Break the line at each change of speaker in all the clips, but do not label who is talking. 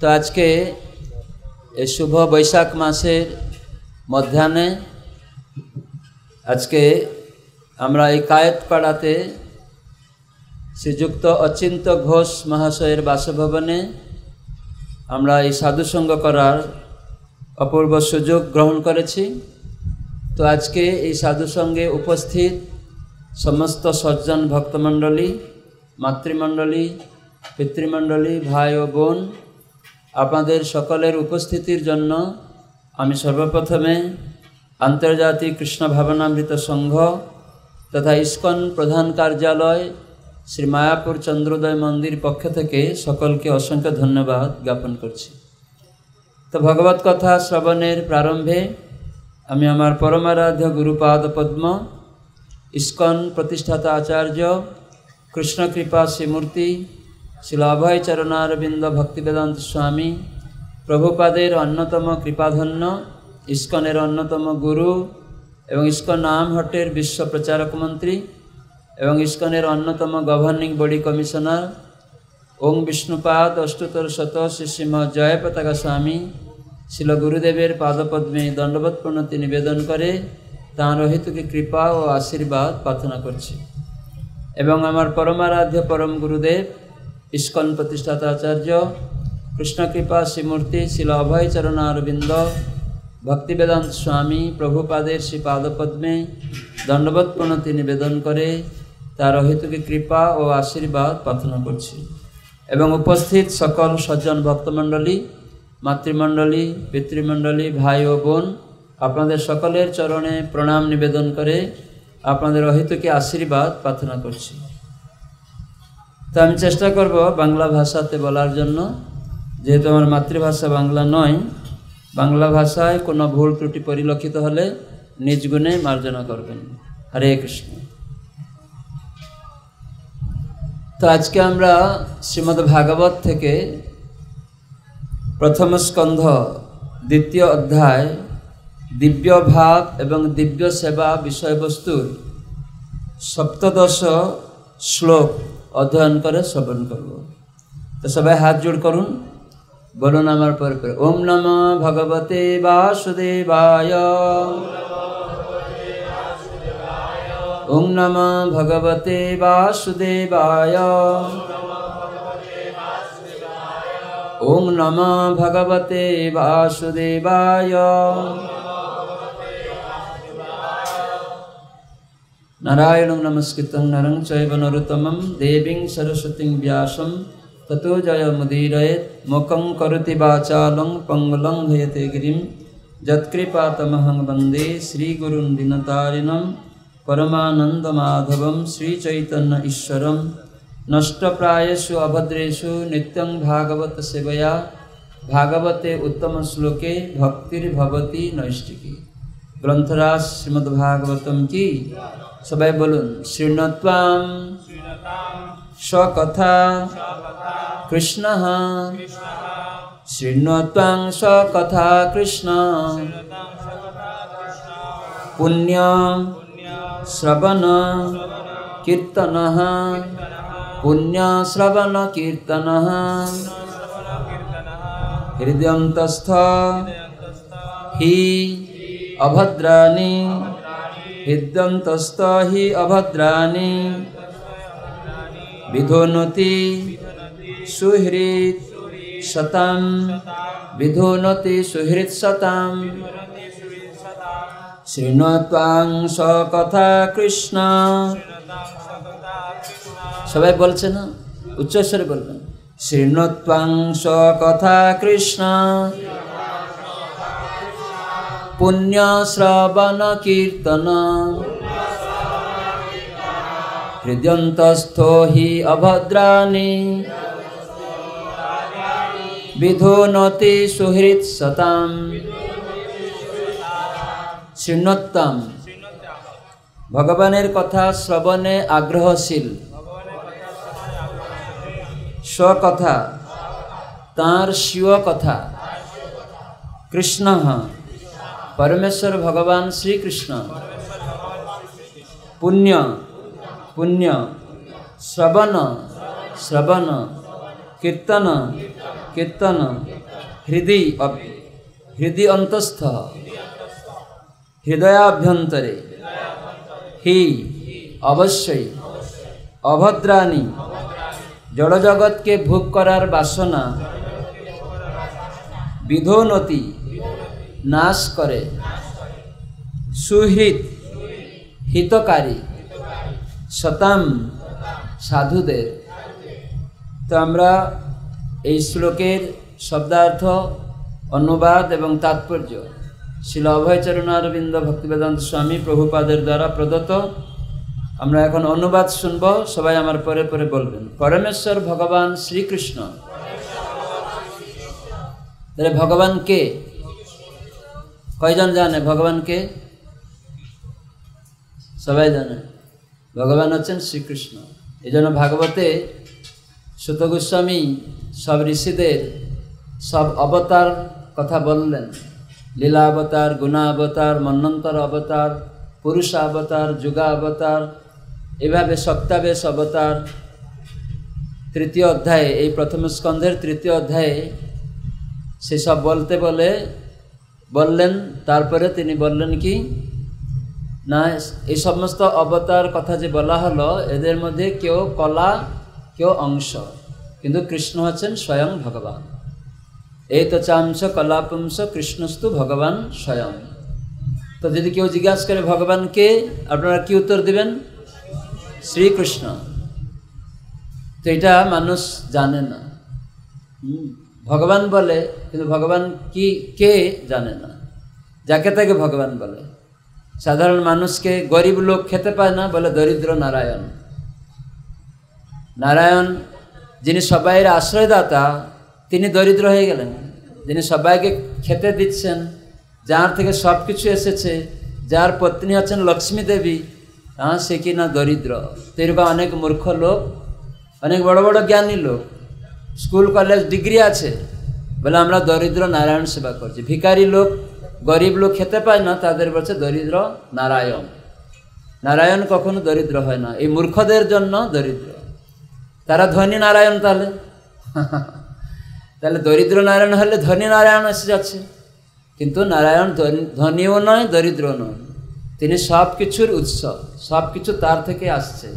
তো আজকে এই শুভ বৈশাখ মাসের মধ্যাহ্নে আজকে আমরা এই কায়েতপাড়াতে শ্রীযুক্ত অচিন্ত ঘোষ মহাশয়ের বাসভবনে আমরা এই সাধুসঙ্গ করার অপূর্ব সুযোগ গ্রহণ করেছি। তো আজকে এই সাধুসঙ্গে উপস্থিত সমস্ত সজ্জন ভক্তমণ্ডলী, মাতৃমণ্ডলী, পিতৃমণ্ডলী, ভাই ও বোন, আপনাদের সকলের উপস্থিতির জন্য আমি সর্বপ্রথমে আন্তর্জাতিক কৃষ্ণ ভাবনামৃত সংঘ তথা ইস্কন প্রধান কার্যালয় শ্রী মায়াপুর চন্দ্রোদয় মন্দির পক্ষ থেকে সকলকে অসংখ্য ধন্যবাদ জ্ঞাপন করছি। তো ভগবত কথা শ্রবণের প্রারম্ভে আমি আমার পরমারাধ্য গুরুপাদ পদ্ম, ইস্কন প্রতিষ্ঠাতা আচার্য কৃষ্ণকৃপা শ্রীমূর্তি শ্রীল অভয় চরণারবিন্দ ভক্তিবেদান্ত স্বামী প্রভুপাদের অন্যতম কৃপাধন্য, ইস্কনের অন্যতম গুরু এবং ইস্কন নামহট্টের বিশ্ব প্রচারক মন্ত্রী এবং ইস্কনের অন্যতম গভর্নিং বডি কমিশনার ওং বিষ্ণুপাদ অষ্টতর শত শ্রী শ্রীম জয় পতাকা স্বামী শিল গুরুদেবের পাদপদ্মে দণ্ডবৎ প্রণতি নিবেদন করে তাঁর হেতুকে কৃপা ও আশীর্বাদ প্রার্থনা করছি। এবং আমার পরমারাধ্য পরম গুরুদেব ইস্কন প্রতিষ্ঠাতা আচার্য কৃষ্ণকৃপা শ্রীমূর্তি শিল অভয় চরণারবিন্দ ভক্তিবেদান্ত স্বামী প্রভুপাদের শ্রী পাদপদ্মে দণ্ডবৎ প্রণতি নিবেদন করে তার হেতুকে কৃপা ও আশীর্বাদ প্রার্থনা করছি। এবং উপস্থিত সকল সজ্জন ভক্তমণ্ডলী, মাতৃমণ্ডলী, পিতৃমণ্ডলী, ভাই ও বোন, আপনাদের সকলের চরণে প্রণাম নিবেদন করে আপনাদের অহেতুকে আশীর্বাদ প্রার্থনা করছি। তো আমি চেষ্টা করব বাংলা ভাষাতে বলার জন্য, যেহেতু আমার মাতৃভাষা বাংলা নয়। বাংলা ভাষায় কোনো ভুল ত্রুটি পরিলক্ষিত হলে নিজ গুণে মার্জনা করবেন। হরে কৃষ্ণ। তো আজকে আমরা শ্রীমদ্ ভাগবত থেকে প্রথম স্কন্ধ দ্বিতীয় অধ্যায় দিব্য ভাব এবং দিব্য সেবা বিষয়বস্তুর সপ্তদশ শ্লোক অধ্যয়ন করে শ্রবণ করব। তো সবাই হাত জোড় করুন, বলুন আমার পরে পরে ওম নমঃ ভগবতে বাসুদেবায়, ওম নমঃ ভগবতে বাসুদেবায়, ওম নমঃ ভগবতে বাসুদেবায়। নারায়ণং নমস্কৃত্যং নরং চৈব নরোত্তমং দেবীং সরস্বতীং ব্যাসং ততো জয়মুদীরয়েৎ। মুখং করোতি বাচালং পঙ্গুলং হয়তে গিরিম যৎকৃপাতমহং বন্দে শ্রীগুরুং দীনতারিণং পরমানন্দমাধবং শ্রীচৈতন্য ঈশ্বরং। নষ্টপ্রায়েষু অভদ্রেষু নিত্যং ভাগবত সেবয়া ভাগবতে উত্তম শ্লোকে ভক্তির্ভবতি নৈষ্ঠিকী। গ্রন্থরাজ শ্রীমদ্ভাগবতম কি। সবাই বলুন শৃণ্বত্বাং স্বকথা কৃষ্ণ, শৃণ্বত্বাং স্বকথা কৃষ্ণ, পুণ্য শ্রবণ কীর্তন, পুণ্য শ্রবণ কীর্তন, হৃদয়ন্তস্থ হি অভদ্রাণি, হৃদয়ন্তস্থ হি অভদ্রাণি, বিধুনতি সুহৃৎ শতম, বিধুনতি সুহৃৎ শতম। শৃণ্বত্বাং স্বকথা কৃষ্ণ। সবাই বলছে না, উচ্চস্বরে বলবেন শৃণ্বত্বাং স্বকথা কৃষ্ণ, পুণ্য শ্রবণ কীর্তন, হৃদয়ন্তস্থ হি অভদ্রাণি, বিধুনতি সুহৃৎ শতম। শৃণ্বত্তাম ভগবানের কথা শ্রবণে আগ্রহশীল, স্বকথা তাঁর স্বীয় কথা, কৃষ্ণ পরমেশ্বর ভগবান শ্রীকৃষ্ণ, পুণ্য পুণ্য, শ্রবণ শ্রবণ, কীর্তন কীর্তন হৃদি অন্তস্থ হৃদয়াভ্যন্তরে হি অবশ্যই অভদ্রাণী জড়জগৎকে ভোগ করার বাসনা বিধোনতি নাশ করে সুহিত হিতকারী শতাম সাধুদের। তো আমরা এই শ্লোকের শব্দার্থ, অনুবাদ এবং তাৎপর্য শ্রীল অভয়চরণারবিন্দ ভক্তিবেদান্ত স্বামী প্রভুপাদের দ্বারা প্রদত্ত। আমরা এখন অনুবাদ শুনব, সবাই আমার পরে পরে বলবেন। পরমেশ্বর ভগবান শ্রীকৃষ্ণ। তাহলে ভগবান কে? কয়জন জানে ভগবান কে? সবাই জানে ভগবান হচ্ছেন শ্রীকৃষ্ণ। এই জন্য ভাগবতে সুত গোস্বামী সব ঋষিদের সব অবতার কথা বললেন। লীলা অবতার, গুণা অবতার, মন্বন্তর অবতার, পুরুষ অবতার, যুগা অবতার, এভাবে সপ্তাবেশ অবতার। তৃতীয় অধ্যায়ে, এই প্রথম স্কন্ধের তৃতীয় অধ্যায়ে সেসব বলতে বললেন। তারপরে তিনি বললেন কি না, এই সমস্ত অবতার কথা যে বলা হলো, এদের মধ্যে কেউ কলা, কেউ অংশ, কিন্তু কৃষ্ণ হচ্ছেন স্বয়ং ভগবান। এই তো চাংশ কলাপুংস কৃষ্ণস্তু ভগবান স্বয়ং। তো যদি কেউ জিজ্ঞাসা করে ভগবানকে, আপনারা কি উত্তর দিবেন? শ্রীকৃষ্ণ। তো এটা মানুষ জানে না। ভগবান বলে, কিন্তু ভগবান কি কে জানে না। যাকে তাকে ভগবান বলে। সাধারণ মানুষকে, গরিব লোক খেতে পায় না বলে দরিদ্র নারায়ণ। নারায়ণ যিনি সবাইয়ের আশ্রয়দাতা, তিনি দরিদ্র হয়ে গেলেন। যিনি সবাইকে খেতে দিচ্ছেন, যার থেকে সব কিছু এসেছে, যার পত্নী হচ্ছেন লক্ষ্মী দেবী, সে কি না দরিদ্র। তো এরকম অনেক মূর্খ লোক, অনেক বড় বড় জ্ঞানী লোক, স্কুল কলেজ ডিগ্রি আছে, বলে আমরা দরিদ্র নারায়ণ সেবা করছি। ভিখারি লোক, গরিব লোক খেতে পায় না, তাদের বলছে দরিদ্র নারায়ণ। নারায়ণ কখনো দরিদ্র হয় না, এই মূর্খদের জন্য দরিদ্র। তারা ধনী নারায়ণ। তাহলে দরিদ্র নারায়ণ হলে ধনী নারায়ণ এসে যাচ্ছে। কিন্তু নারায়ণ ধনীও নয়, দরিদ্র নয়। তিনি সব কিছুর উৎস, সব কিছু তার থেকে আসছে,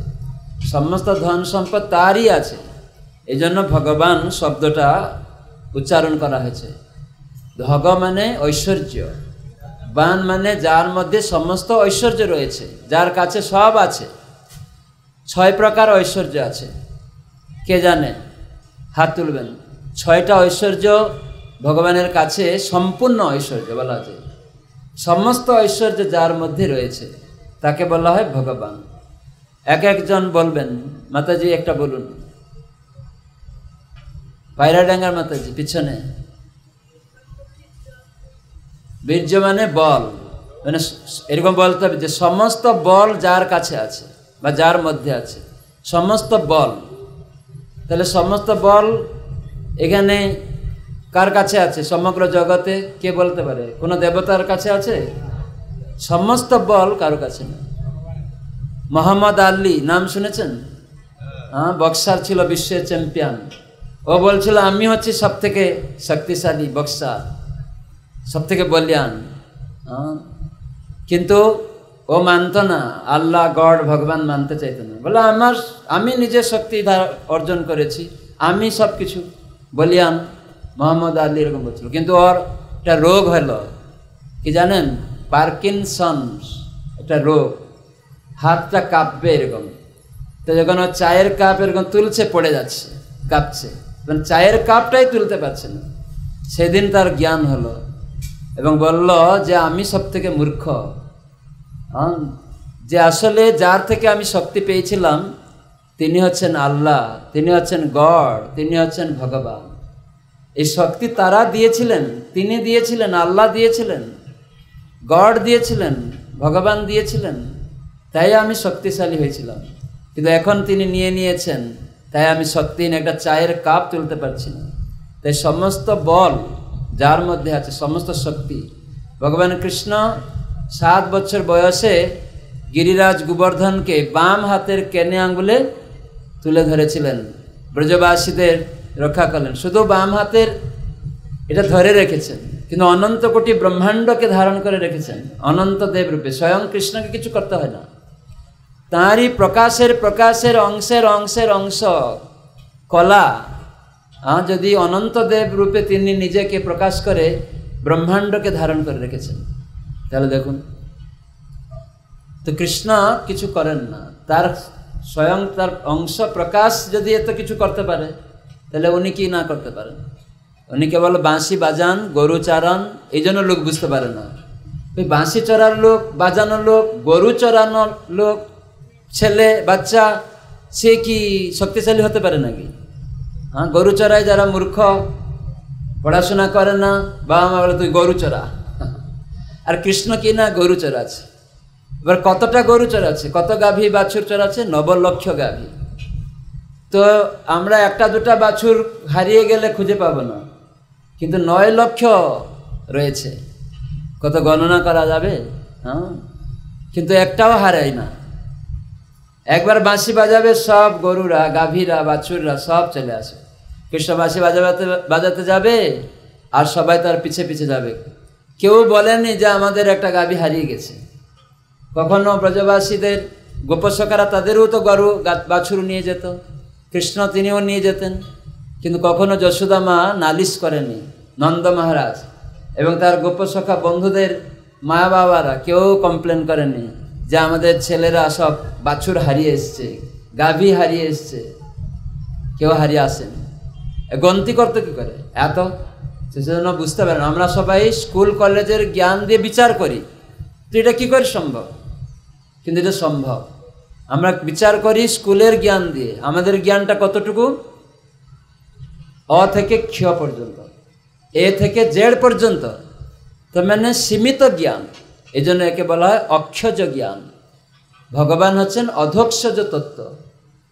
সমস্ত ধন সম্পদ তারই আছে। এই জন্য ভগবান শব্দটা উচ্চারণ করা হয়েছে। ভগ মানে ঐশ্বর্য, বান মানে যার মধ্যে সমস্ত ঐশ্বর্য রয়েছে, যার কাছে সব আছে। 6 প্রকার ঐশ্বর্য আছে। কে জানে? হাত তুলবেন। 6টা ঐশ্বর্য ভগবানের কাছে সম্পূর্ণ ঐশ্বর্য বলা যায়। সমস্ত ঐশ্বর্য যার মধ্যে রয়েছে তাকে বলা হয় ভগবান। এক একজন বলবেন। মাতাজি একটা বলুন। পায়রাডাঙ্গার মাতাজি পিছনে। বীর্য মানে বল, মানে এরকম বলতে হবে যে সমস্ত বল যার কাছে আছে বা যার মধ্যে আছে, সমস্ত বল। তাহলে সমস্ত বল এখানে কার কাছে আছে? সমগ্র জগতে কে বলতে পারে? কোনো দেবতার কাছে আছে? সমস্ত বল কারো কাছে না। মোহাম্মদ আলী নাম শুনেছেন? বক্সার ছিল, বিশ্বের চ্যাম্পিয়ন। ও বলছিল আমি হচ্ছি সব থেকে শক্তিশালী বক্সার, সব থেকে বলিয়ান। কিন্তু ও মানত না, আল্লাহ গড ভগবান মানতে চাইত না। বলে আমি নিজের শক্তি অর্জন করেছি, আমি সব কিছু বলিয়ান। মোহাম্মদ আলী এরকম বলছিল। কিন্তু ওর একটা রোগ হলো কি জানেন? পার্কিনসন্স একটা রোগ। হাতটা কাঁপবে এরকম। তো যখন ও চায়ের কাপ এরকম তুলছে, পড়ে যাচ্ছে, কাঁপছে, চায়ের কাপটাই তুলতে পারছে না। সেদিন তার জ্ঞান হলো এবং বলল যে আমি সব থেকে মূর্খ, যে আসলে যার থেকে আমি শক্তি পেয়েছিলাম তিনি হচ্ছেন আল্লাহ, তিনি হচ্ছেন গড, তিনি হচ্ছেন ভগবান। এই শক্তি তারা দিয়েছিলেন, তিনি দিয়েছিলেন, আল্লাহ দিয়েছিলেন, গড দিয়েছিলেন, ভগবান দিয়েছিলেন, তাই আমি শক্তিশালী হয়েছিলাম। কিন্তু এখন তিনি নিয়ে নিয়েছেন, তাই আমি শক্তিহীন, একটা চায়ের কাপ তুলতে পারছি না। তাই সমস্ত বল যার মধ্যে আছে, সমস্ত শক্তি। ভগবান কৃষ্ণ 7 বছর বয়সে গিরিরাজ গোবর্ধনকে বাম হাতের কেনে আঙ্গুলে তুলে ধরেছিলেন। ব্রজবাসীদের রক্ষা করলেন, শুধু বাম হাতের এটা ধরে রেখেছেন, কিন্তু অনন্ত কোটি ব্রহ্মাণ্ডকে ধারণ করে রেখেছেন অনন্ত দেব রূপে। স্বয়ং কৃষ্ণকে কিছু করতে হয় না, তাঁরই প্রকাশের প্রকাশের অংশের অংশের অংশ কলা যদি অনন্ত দেব রূপে তিনি নিজেকে প্রকাশ করে ব্রহ্মাণ্ডকে ধারণ করে রেখেছেন। তাহলে দেখুন, তো কৃষ্ণ কিছু করেন না, তার স্বয়ং তার অংশ প্রকাশ যদি এত কিছু করতে পারে, তাহলে উনি কি না করতে পারেন? উনি কেবল বাঁশি বাজান, গরু চারান, এই জন্য লোক বুঝতে পারে না। ওই বাঁশি চড়ার লোক, বাজানোর লোক, গরু চড়ানোর লোক, ছেলে বাচ্চা, সে কি শক্তিশালী হতে পারে নাকি? হ্যাঁ, গরু চড়ায় যারা মূর্খ, পড়াশোনা করে না, বাবা মা বলে তুই গরু চড়া। আর কৃষ্ণ কি না গরু চড়াচ্ছে। এবার কতটা গরু চড়াচ্ছে, কত গাভী বাছুর চড়াচ্ছে? 9 লক্ষ গাভী। তো আমরা একটা দুটা বাছুর হারিয়ে গেলে খুঁজে পাবো না, কিন্তু 9 লক্ষ রয়েছে, কত গণনা করা যাবে? হ্যাঁ, কিন্তু একটাও হারায় না। একবার বাঁশি বাজাবে, সব গরুরা, গাভীরা, বাছুররা সব চলে আসে। কৃষ্ণ বাঁশি বাজাতে যাবে আর সবাই তার পিছে পিছে যাবে। কেউ বলেনি যে আমাদের একটা গাভী হারিয়ে গেছে। কখনো ব্রজবাসীদের গোপসখারা তাদেরও তো গরু বাছুর নিয়ে যেত, কৃষ্ণ তিনিও নিয়ে যেতেন, কিন্তু কখনো যশোদা মা নালিশ করেনি। নন্দ মহারাজ এবং তার গোপসখা বন্ধুদের মা বাবারা কেউ কমপ্লেন করেনি যে আমাদের ছেলেরা সব বাছুর হারিয়ে এসছে, গাভী হারিয়ে এসছে। কেউ হারিয়ে আসেনি। গন্তি করতে কী করে এত? সেজন্য বুঝতে পারেন, আমরা সবাই স্কুল কলেজের জ্ঞান দিয়ে বিচার করি, তো এটা কী করে সম্ভব? কিন্তু এটা সম্ভব। আমরা বিচার করি স্কুলের জ্ঞান দিয়ে। আমাদের জ্ঞানটা কতটুকু? অ থেকে ক্ষ পর্যন্ত, এ থেকে জেড পর্যন্ত, তো মানে সীমিত জ্ঞান। এই জন্য একে বলা হয় অক্ষজ জ্ঞান। ভগবান হচ্ছেন অধক্ষজ তত্ত্ব।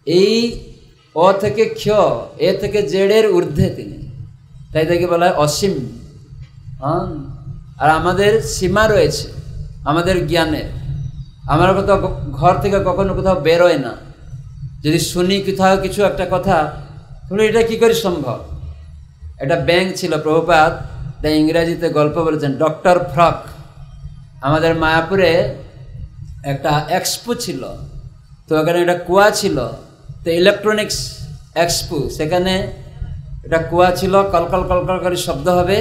এই অ থেকে ক্ষ, এ থেকে জেডের ঊর্ধ্বে তিনি, তাই তাকে বলা হয় অসীম। হ্যাঁ, আর আমাদের সীমা রয়েছে আমাদের জ্ঞানের। আমরা কোথাও ঘর থেকে কখনো কোথাও বেরোয় না, যদি শুনি কোথাও কিছু একটা কথা, তাহলে এটা কী করে সম্ভব? একটা ব্যাঙ ছিল, প্রভুপাদ তাই ইংরাজিতে গল্প বলেছেন, ডক্টর ফ্রক। আমাদের মায়াপুরে একটা এক্সপো ছিল, তো ওখানে একটা কুয়া ছিল, তো ইলেকট্রনিক্স এক্সপো, সেখানে একটা কুয়া ছিল, কলকল কলকল করে শব্দ হবে,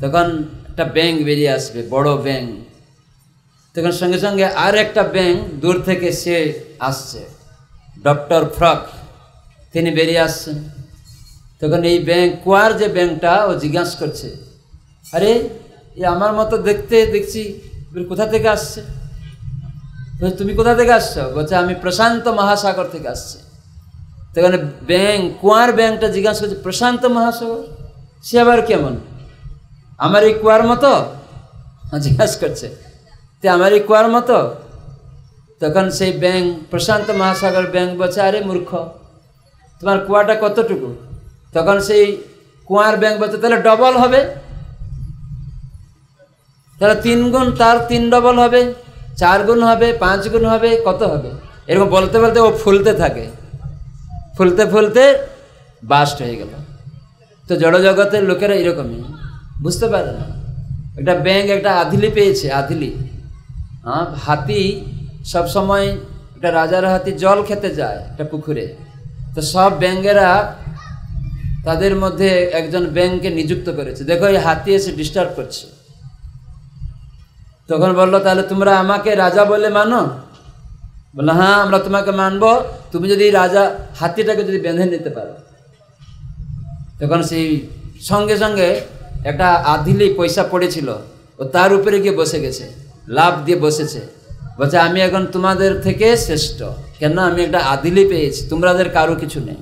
তখন একটা ব্যাঙ বেরিয়ে আসবে, বড় ব্যাঙ। তখন সঙ্গে সঙ্গে আর একটা ব্যাঙ দূর থেকে সে আসছে, ডক্টর ফ্রক, তিনি বেরিয়ে আসছেন। তখন এই ব্যাঙ, কুয়ার যে ব্যাঙটা, ও জিজ্ঞাসা করছে, আরে এ আমার মতো দেখতে দেখছি, কোথা থেকে আসছে? তুমি কোথা থেকে আসছো? বলছে আমি প্রশান্ত মহাসাগর থেকে আসছি। তখন ব্যাঙ, কুয়ার ব্যাঙটা জিজ্ঞাসা করছে, প্রশান্ত মহাসাগর সে আবার কেমন? আমার এই কুয়ার মতো? জিজ্ঞাসা করছে, তে আমার এই কুয়ার মতো? তখন সেই ব্যাঙ, প্রশান্ত মহাসাগর ব্যাঙ বলছে, আরে মূর্খ, তোমার কুয়াটা কতটুকু? তখন সেই কুয়ার ব্যাঙ বলছে, তাহলে ডবল হবে, তাহলে 3 গুণ, তার 3 ডবল হবে, 4 গুণ হবে, 5 গুণ হবে, কত হবে? এরকম বলতে বলতে ও ফুলতে থাকে, ফুলতে ফুলতে বাস্ট হয়ে গেল। তো জড়জগতের লোকেরা এরকমই বুঝতে পারে না। একটা ব্যাঙ একটা আধিলি পেয়েছে, আধিলি। হ্যাঁ, হাতি সবসময়, একটা রাজার হাতি জল খেতে যায় একটা পুকুরে, তো সব ব্যাঙেরা তাদের মধ্যে একজন ব্যাঙকে নিযুক্ত করেছে, দেখো এই হাতি এসে ডিস্টার্ব করছে। তখন বললো, তাহলে তোমরা আমাকে রাজা বলে মানো? বললো, হ্যাঁ আমরা তোমাকে মানবো, তুমি যদি রাজা হাতিটাকে যদি বেঁধে নিতে পারো। তখন সেই সঙ্গে সঙ্গে একটা আধিলি পয়সা পড়েছিল, ও তার উপরে গিয়ে বসে গেছে, লাভ দিয়ে বসেছে, বলছে আমি এখন তোমাদের থেকে শ্রেষ্ঠ, কেন আমি একটা আধিলি পেয়েছি, তোমাদের কারো কিছু নেই।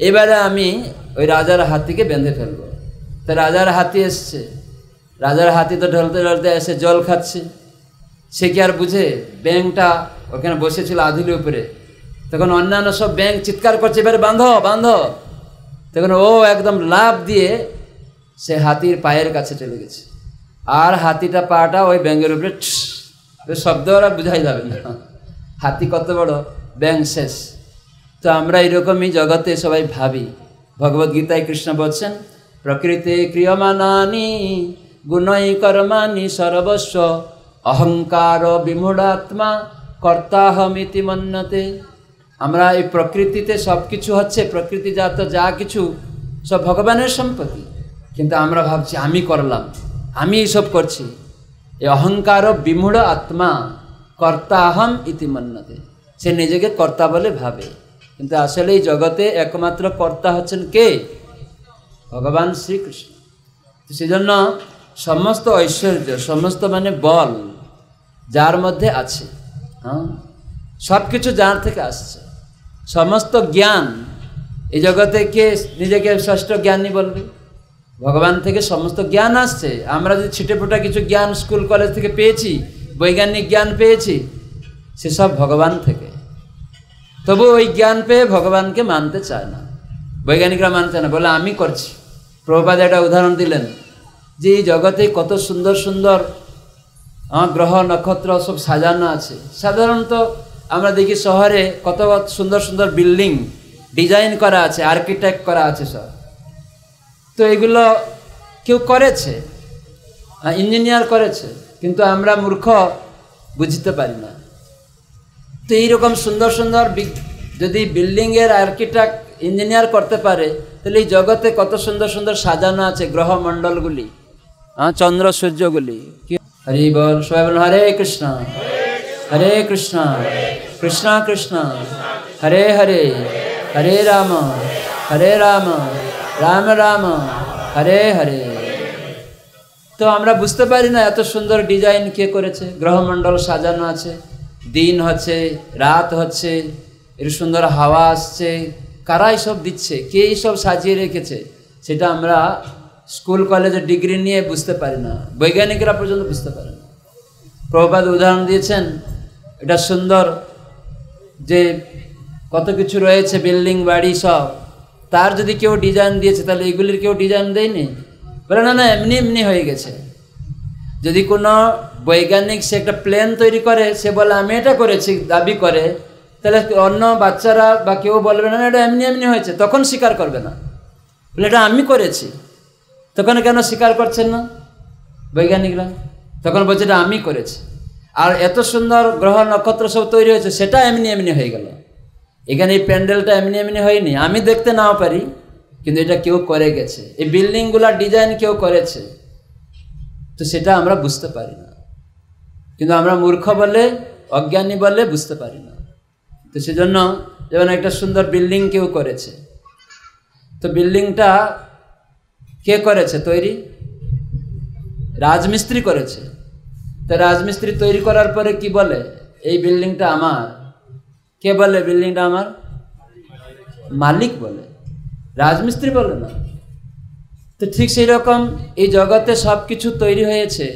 এবারে আমি ওই রাজার হাতিকে বেঁধে ফেলবো। তো রাজার হাতি এসছে, রাজার হাতি তো ঢলতে ঢলতে এসে জল খাচ্ছে, সে কি আর বুঝে? ব্যাঙটা ওখানে বসেছিল আধিলির উপরে। তখন অন্যান্য সব ব্যাঙ চিৎকার করছে, এবারে বাঁধো বাঁধো। তখন ও একদম লাফ দিয়ে সে হাতির পায়ের কাছে চলে গেছে, আর হাতিটা পাটা ওই ব্যাঙের উপরে, শব্দ ওরা বুঝাই যাবে না, হাতি কত বড়, ব্যাঙ শেষ। তো আমরা এরকমই জগতে সবাই ভাবি, ভগবদ্গীতায় কৃষ্ণ বলছেন প্রকৃতি ক্রিয়মানানি গুণৈ কর্মাণি সর্বস্ব অহংকার বিমূঢ়াত্মা কর্তাহমিতি মন্যতে। আমরা এই প্রকৃতিতে সব কিছু হচ্ছে, প্রকৃতিজাত যা কিছু সব ভগবানের সম্পত্তি, কিন্তু আমরা ভাবছি আমি করলাম, আমি এইসব করছি। এই অহংকার বিমূঢ় আত্মা কর্তাহম ইতি মন্যতে, সে নিজেকে কর্তা বলে ভাবে, কিন্তু আসলে এই জগতে একমাত্র কর্তা হচ্ছেন কে? ভগবান শ্রীকৃষ্ণ। সেজন্য সমস্ত ঐশ্বর্য, সমস্ত মানে বল যার মধ্যে আছে, হ্যাঁ, সব কিছু যার থেকে আসছে, সমস্ত জ্ঞান এই জগতে কে নিজেকে শ্রেষ্ঠ জ্ঞানী বলবে? ভগবান থেকে সমস্ত জ্ঞান আসছে। আমরা যে ছিটেফোঁটা কিছু জ্ঞান স্কুল কলেজ থেকে পেয়েছি, বৈজ্ঞানিক জ্ঞান পেয়েছি, সেসব ভগবান থেকে। তবু ওই জ্ঞান পেয়ে ভগবানকে মানতে চায় না, বৈজ্ঞানিকরা মানতে না, বলে আমি করছি। প্রভুপাদ একটা উদাহরণ দিলেন যে এই জগতে কত সুন্দর সুন্দর গ্রহ নক্ষত্র সব সাজানো আছে। সাধারণত আমরা দেখি শহরে কত সুন্দর সুন্দর বিল্ডিং ডিজাইন করা আছে, আর্কিটেক্ট করা আছে সব। তো এগুলো কেউ করেছে, ইঞ্জিনিয়ার করেছে, কিন্তু আমরা মূর্খ বুঝতে পারি না। তো এইরকম সুন্দর সুন্দর যদি বিল্ডিংয়ের আর্কিটেক্ট ইঞ্জিনিয়ার করতে পারে, তাহলে এই জগতে কত সুন্দর সুন্দর সাজানো আছে গ্রহমণ্ডলগুলি, চন্দ্র সূর্যগুলি। হরি বল, সবাই বল হরে কৃষ্ণ হরে কৃষ্ণ কৃষ্ণ কৃষ্ণ হরে হরে, হরে রাম রাম রাম হরে হরে। তো আমরা বুঝতে পারি না এত সুন্দর ডিজাইন কে করেছে, গ্রহমণ্ডল সাজানো আছে, দিন হচ্ছে রাত হচ্ছে, এর সুন্দর হাওয়া আসছে, কারা সব দিচ্ছে, কে সব সাজিয়ে রেখেছে, সেটা আমরা স্কুল কলেজে ডিগ্রি নিয়ে বুঝতে পারি না, বৈজ্ঞানিকরা পর্যন্ত বুঝতে পারে না। প্রভুপাদ উদাহরণ দিয়েছেন, এটা সুন্দর যে কত কিছু রয়েছে, বিল্ডিং বাড়ি সব, তার যদি কেউ ডিজাইন দিয়েছে তাহলে এগুলির কেউ ডিজাইন দেয়নি? বলে না না, এমনি এমনি হয়ে গেছে। যদি কোনো বৈজ্ঞানিক সে একটা প্লেন তৈরি করে, সে বলে আমি এটা করেছি, দাবি করে, তাহলে অন্য বাচ্চারা বা কেউ বলবে না এটা এমনি এমনি হয়েছে, তখন স্বীকার করবে না, বলে এটা আমি করেছি। তখন কেন স্বীকার করছেন না বৈজ্ঞানিকরা? তখন বলছে এটা আমি করেছি। আর এত সুন্দর গ্রহ নক্ষত্র সব তৈরি হয়েছে, সেটা এমনি এমনি হয়ে গেল। এখানে এই প্যান্ডেলটা এমনি এমনি হয়নি, আমি দেখতে নাও পারি, কিন্তু এটা কেউ করে গেছে, এই বিল্ডিংগুলার ডিজাইন কেউ করেছে। তো সেটা আমরা বুঝতে পারি না, কিন্তু আমরা মূর্খ বলে, অজ্ঞানী বলে বুঝতে পারি না। তো সেজন্য যেমন একটা সুন্দর বিল্ডিং কেউ করেছে, তো বিল্ডিংটা কে করেছে তৈরি? রাজমিস্ত্রি করেছে। তো রাজমিস্ত্রি তৈরি করার পরে কি বলে? এই বিল্ডিংটা আমার। কে বলে বিল্ডিংটা আমার? মালিক বলে, রাজমিস্ত্রি বলে না। তো ঠিক সেই রকম এই জগতে সব কিছু তৈরি হয়েছে,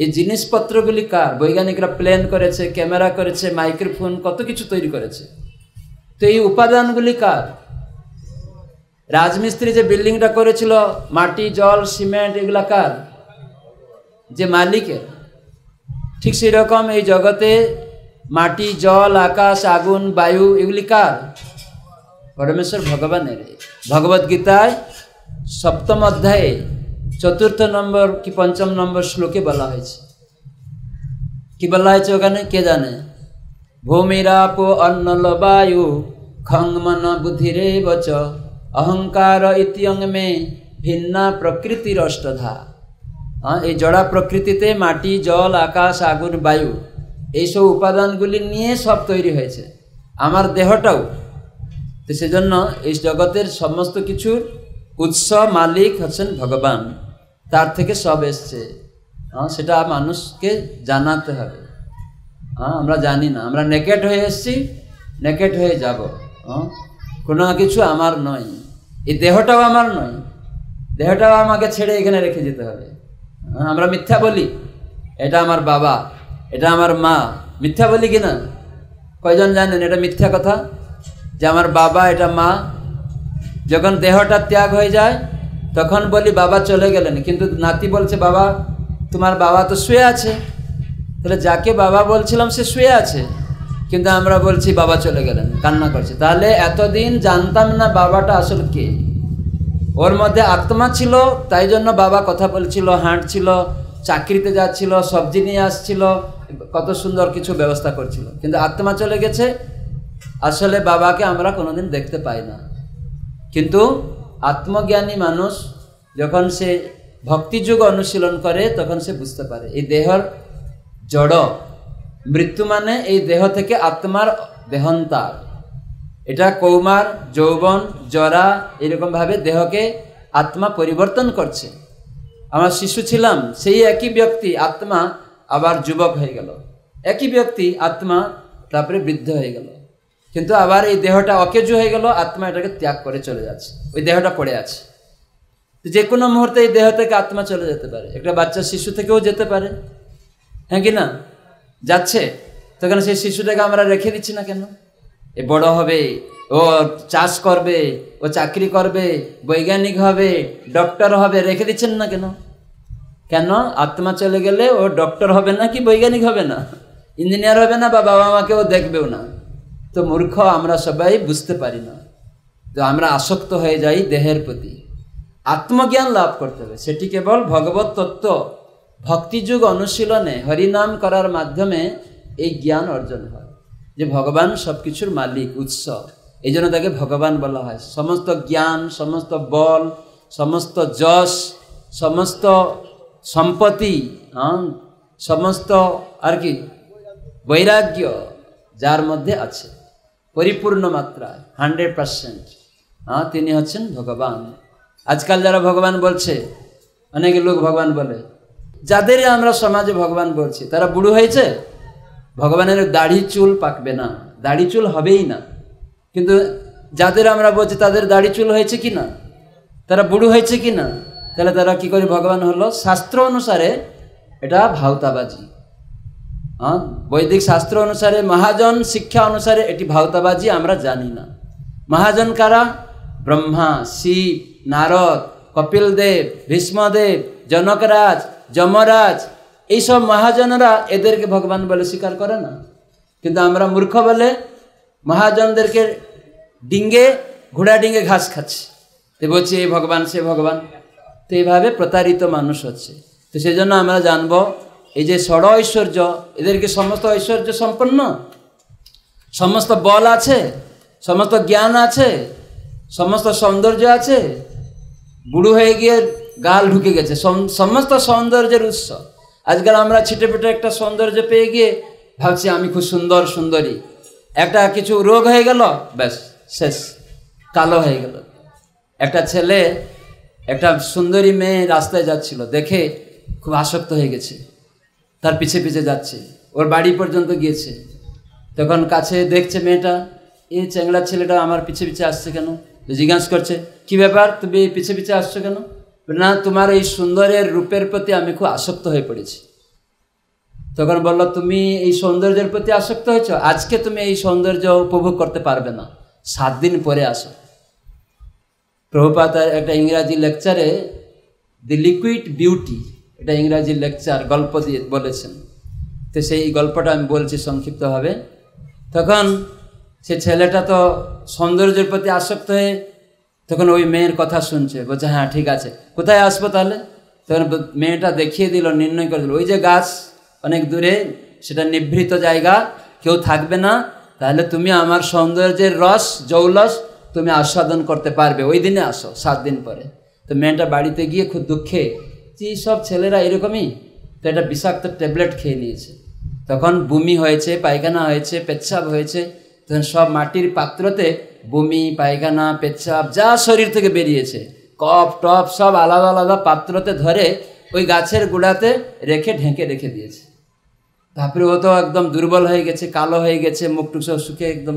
এই জিনিসপত্রগুলি কার? বৈজ্ঞানিকরা প্লেন করেছে, ক্যামেরা করেছে, মাইক্রোফোন, কত কিছু তৈরি করেছে। তো এই উপাদানগুলি কার? রাজমিস্ত্রি যে বিল্ডিংটা করেছিল, মাটি জল সিমেন্ট এগুলা কার? যে মালিকের। ঠিক সেই রকম এই জগতে মাটি জল আকাশ আগুন বায়ু এগুলি কার? পরমেশ্বর ভগবানের। ভগবদ্গীতায় 7ম অধ্যায়ে 4th নম্বর কি 5ম নম্বর শ্লোকে বলা হয়েছে। কি বলা হয়েছে ওখানে কে জানে? ভূমিরাপ অন্নল বায়ু খং মন বুদ্ধিরে বচ অহংকার ইত্যং মে ভিন্না প্রকৃতির অষ্টধা। এই জড়া প্রকৃতিতে মাটি জল আকাশ আগুন বায়ু এইসব উপাদানগুলি নিয়ে সব তৈরি হয়েছে, আমার দেহটাও। তো সেজন্য এই জগতের সমস্ত কিছুর উৎস মালিক হচ্ছেন ভগবান, তার থেকে সব এসছে। সেটা মানুষকে জানাতে হবে। আমরা জানি না, আমরা নেকেট হয়ে এসছি, নেকেট হয়ে যাব। কোনো কিছু আমার নয়, এই দেহটাও আমার নয়, দেহটাও আমাকে ছেড়ে এখানে রেখে যেতে হবে। আমরা মিথ্যা বলি, এটা আমার বাবা, এটা আমার মা, মিথ্যা বলি কিনা? কয়জন জানেন এটা মিথ্যা কথা যে আমার বাবা এটা মা? যখন দেহটা ত্যাগ হয়ে যায় তখন বলি বাবা চলে গেলেন, কিন্তু নাতি বলছে বাবা তোমার বাবা তো শুয়ে আছে। তাহলে যাকে বাবা বলছিলাম সে শুয়ে আছে, কিন্তু আমরা বলছি বাবা চলে গেলেন, কান্না করছে। তাহলে এতদিন জানতাম না বাবাটা আসলে কে। ওর মধ্যে আত্মা ছিল, তাই জন্য বাবা কথা বলছিল, হাঁটছিল, চাকরিতে যাচ্ছিল, সবজি নিয়ে আসছিল, কত সুন্দর কিছু ব্যবস্থা করছিল। কিন্তু আত্মা চলে গেছে, আসলে বাবাকে আমরা কোনোদিন দেখতে পাই না। কিন্তু আত্মজ্ঞানী মানুষ যখন সে ভক্তিযোগ অনুশীলন করে তখন সে বুঝতে পারে এই দেহর জড়, মৃত্যু মানে এই দেহ থেকে আত্মার দেহান্তর। এটা কৌমার, যৌবন, জরা, এরকমভাবে দেহকে আত্মা পরিবর্তন করছে। আমরা শিশু ছিলাম, সেই একই ব্যক্তি আত্মা আবার যুবক হয়ে গেল, একই ব্যক্তি আত্মা তারপরে বৃদ্ধ হয়ে গেল। কিন্তু আবার এই দেহটা অকেজু হয়ে গেল, আত্মা এটাকে ত্যাগ করে চলে যাচ্ছে, ওই দেহটা পড়ে আছে। যে কোনো মুহূর্তে এই দেহ থেকে আত্মা চলে যেতে পারে, একটা বাচ্চা শিশু থেকেও যেতে পারে, হ্যাঁ কি না? যাচ্ছে, তখন সেই শিশুটাকে আমরা রেখে দিচ্ছি না কেন? এ বড় হবে, ও চাষ করবে, ও চাকরি করবে, বৈজ্ঞানিক হবে, ডক্টর হবে, রেখে দিচ্ছেন না কেন? কেন? আত্মা চলে গেলে ও ডক্টর হবে না, কি বৈজ্ঞানিক হবে না, ইঞ্জিনিয়ার হবে না, বা বাবা মাকেও দেখবেও না। তো মূর্খ আমরা সবাই বুঝতে পারি না, তো আমরা আসক্ত হয়ে যাই দেহের প্রতি। আত্মজ্ঞান লাভ করতে হবে, সেটি কেবল ভগবত তত্ত্ব ভক্তিযুগ অনুশীলনে হরিনাম করার মাধ্যমে এই জ্ঞান অর্জন হয় যে ভগবান সব কিছুর মালিক, উৎস। এই জন্য তাকে ভগবান বলা হয়। সমস্ত জ্ঞান, সমস্ত বল, সমস্ত যশ, সমস্ত সম্পত্তি, সমস্ত আর কি বৈরাগ্য যার মধ্যে আছে পরিপূর্ণ মাত্রায় 100%, তিনি হচ্ছেন ভগবান। আজকাল যারা ভগবান বলছে, অনেক লোক ভগবান বলে, যাদের আমরা সমাজে ভগবান বলছি তারা বুড়ো হয়েছে, ভগবানের দাড়ি চুল পাকবে না, দাড়ি চুল হবেই না। কিন্তু যাদের আমরা বলছি তাদের দাড়ি চুল হয়েছে কি না, তারা বুড়ো হয়েছে কি না, তাহলে তারা কি করে ভগবান হলো? শাস্ত্র অনুসারে এটা ভাওতাবাজি। বৈদিক শাস্ত্র অনুসারে, মহাজন শিক্ষা অনুসারে এটি ভাওতাবাজি, আমরা জানি না। মহাজন কারা? ব্রহ্মা, শিব, নারদ, কপিল দেব, ভীষ্মদেব, জনকরাজ, যমরাজ, এইসব মহাজনরা এদেরকে ভগবান বলে স্বীকার করে না। কিন্তু আমরা মূর্খ বলে মহাজনদেরকে ডিঙ্গে, ঘোড়া ডিঙ্গে ঘাস খাচ্ছি, তো বলছি এই ভগবান, সে ভগবান। তো এইভাবে প্রতারিত মানুষ হচ্ছে। তো সেই জন্য আমরা জানবো এই যে ষড় ঐশ্বর্য, এদেরকে সমস্ত ঐশ্বর্য সম্পন্ন, সমস্ত বল আছে, সমস্ত জ্ঞান আছে, সমস্ত সৌন্দর্য আছে, বুড়ো হয়ে গিয়ে গাল ঢুকে গেছে সমস্ত সৌন্দর্যের উৎস। আজকাল আমরা ছিটে পেটে একটা সৌন্দর্য পেয়ে গিয়ে ভাবছি আমি খুব সুন্দর সুন্দরী, একটা কিছু রোগ হয়ে গেল, ব্যাস শেষ, কালো হয়ে গেল। একটা ছেলে একটা সুন্দরী মেয়ে রাস্তায় যাচ্ছিল, দেখে খুব আসক্ত হয়ে গেছে, তার পিছে পিছে যাচ্ছে, ওর বাড়ি পর্যন্ত গিয়েছে। তখন কাছে দেখছে মেয়েটা, এই চ্যাংড়া ছেলেটা আমার পিছে পিছে আসছে কেন? জিজ্ঞাসা করছে, কি ব্যাপার, তুমি পিছে পিছে আসছো কেন? না, তোমার এই সুন্দরের রূপের প্রতি আমি খুব আসক্ত হয়ে পড়েছি। তখন বললো, তুমি এই সৌন্দর্যের প্রতি আসক্ত হয়েছ, আজকে তুমি এই সৌন্দর্য উপভোগ করতে পারবে না, 7 দিন পরে আসো। প্রভুপাদ একটা ইংরাজি লেকচারে দি লিকুইড বিউটি, এটা ইংরাজি লেকচার গল্প দিয়ে বলেছেন। তো সেই গল্পটা আমি বলছি সংক্ষিপ্তভাবে। তখন সে ছেলেটা তো সৌন্দর্যের প্রতি আসক্ত হয়ে তখন ওই মেয়ের কথা শুনছে, বলছে হ্যাঁ ঠিক আছে, কোথায় আসবো তাহলে? তখন মেয়েটা দেখিয়ে দিল, নির্ণয় করে দিল, ওই যে গাছ অনেক দূরে, সেটা নিভৃত জায়গা, কেউ থাকবে না, তাহলে তুমি আমার সৌন্দর্যের রস জৌলস তুমি আস্বাদন করতে পারবে, ওই দিনে আসো 7 দিন পরে। তো মেয়েটা বাড়িতে গিয়ে খুব দুঃখে, যে সব ছেলেরা এরকমই, তো একটা বিষাক্ত ট্যাবলেট খেয়ে নিয়েছে। তখন বমি হয়েছে, পায়খানা হয়েছে, পেচ্ছাপ হয়েছে, তখন সব মাটির পাত্রতে বমি, পায়খানা, পেচ্ছাপ যা শরীর থেকে বেরিয়েছে, কফ টপ সব আলাদা আলাদা পাত্রতে ধরে ওই গাছের গোড়াতে রেখে ঢেকে রেখে দিয়েছে। তারপরে ও তো একদম দুর্বল হয়ে গেছে, কালো হয়ে গেছে, মুখটুক সব শুকে একদম।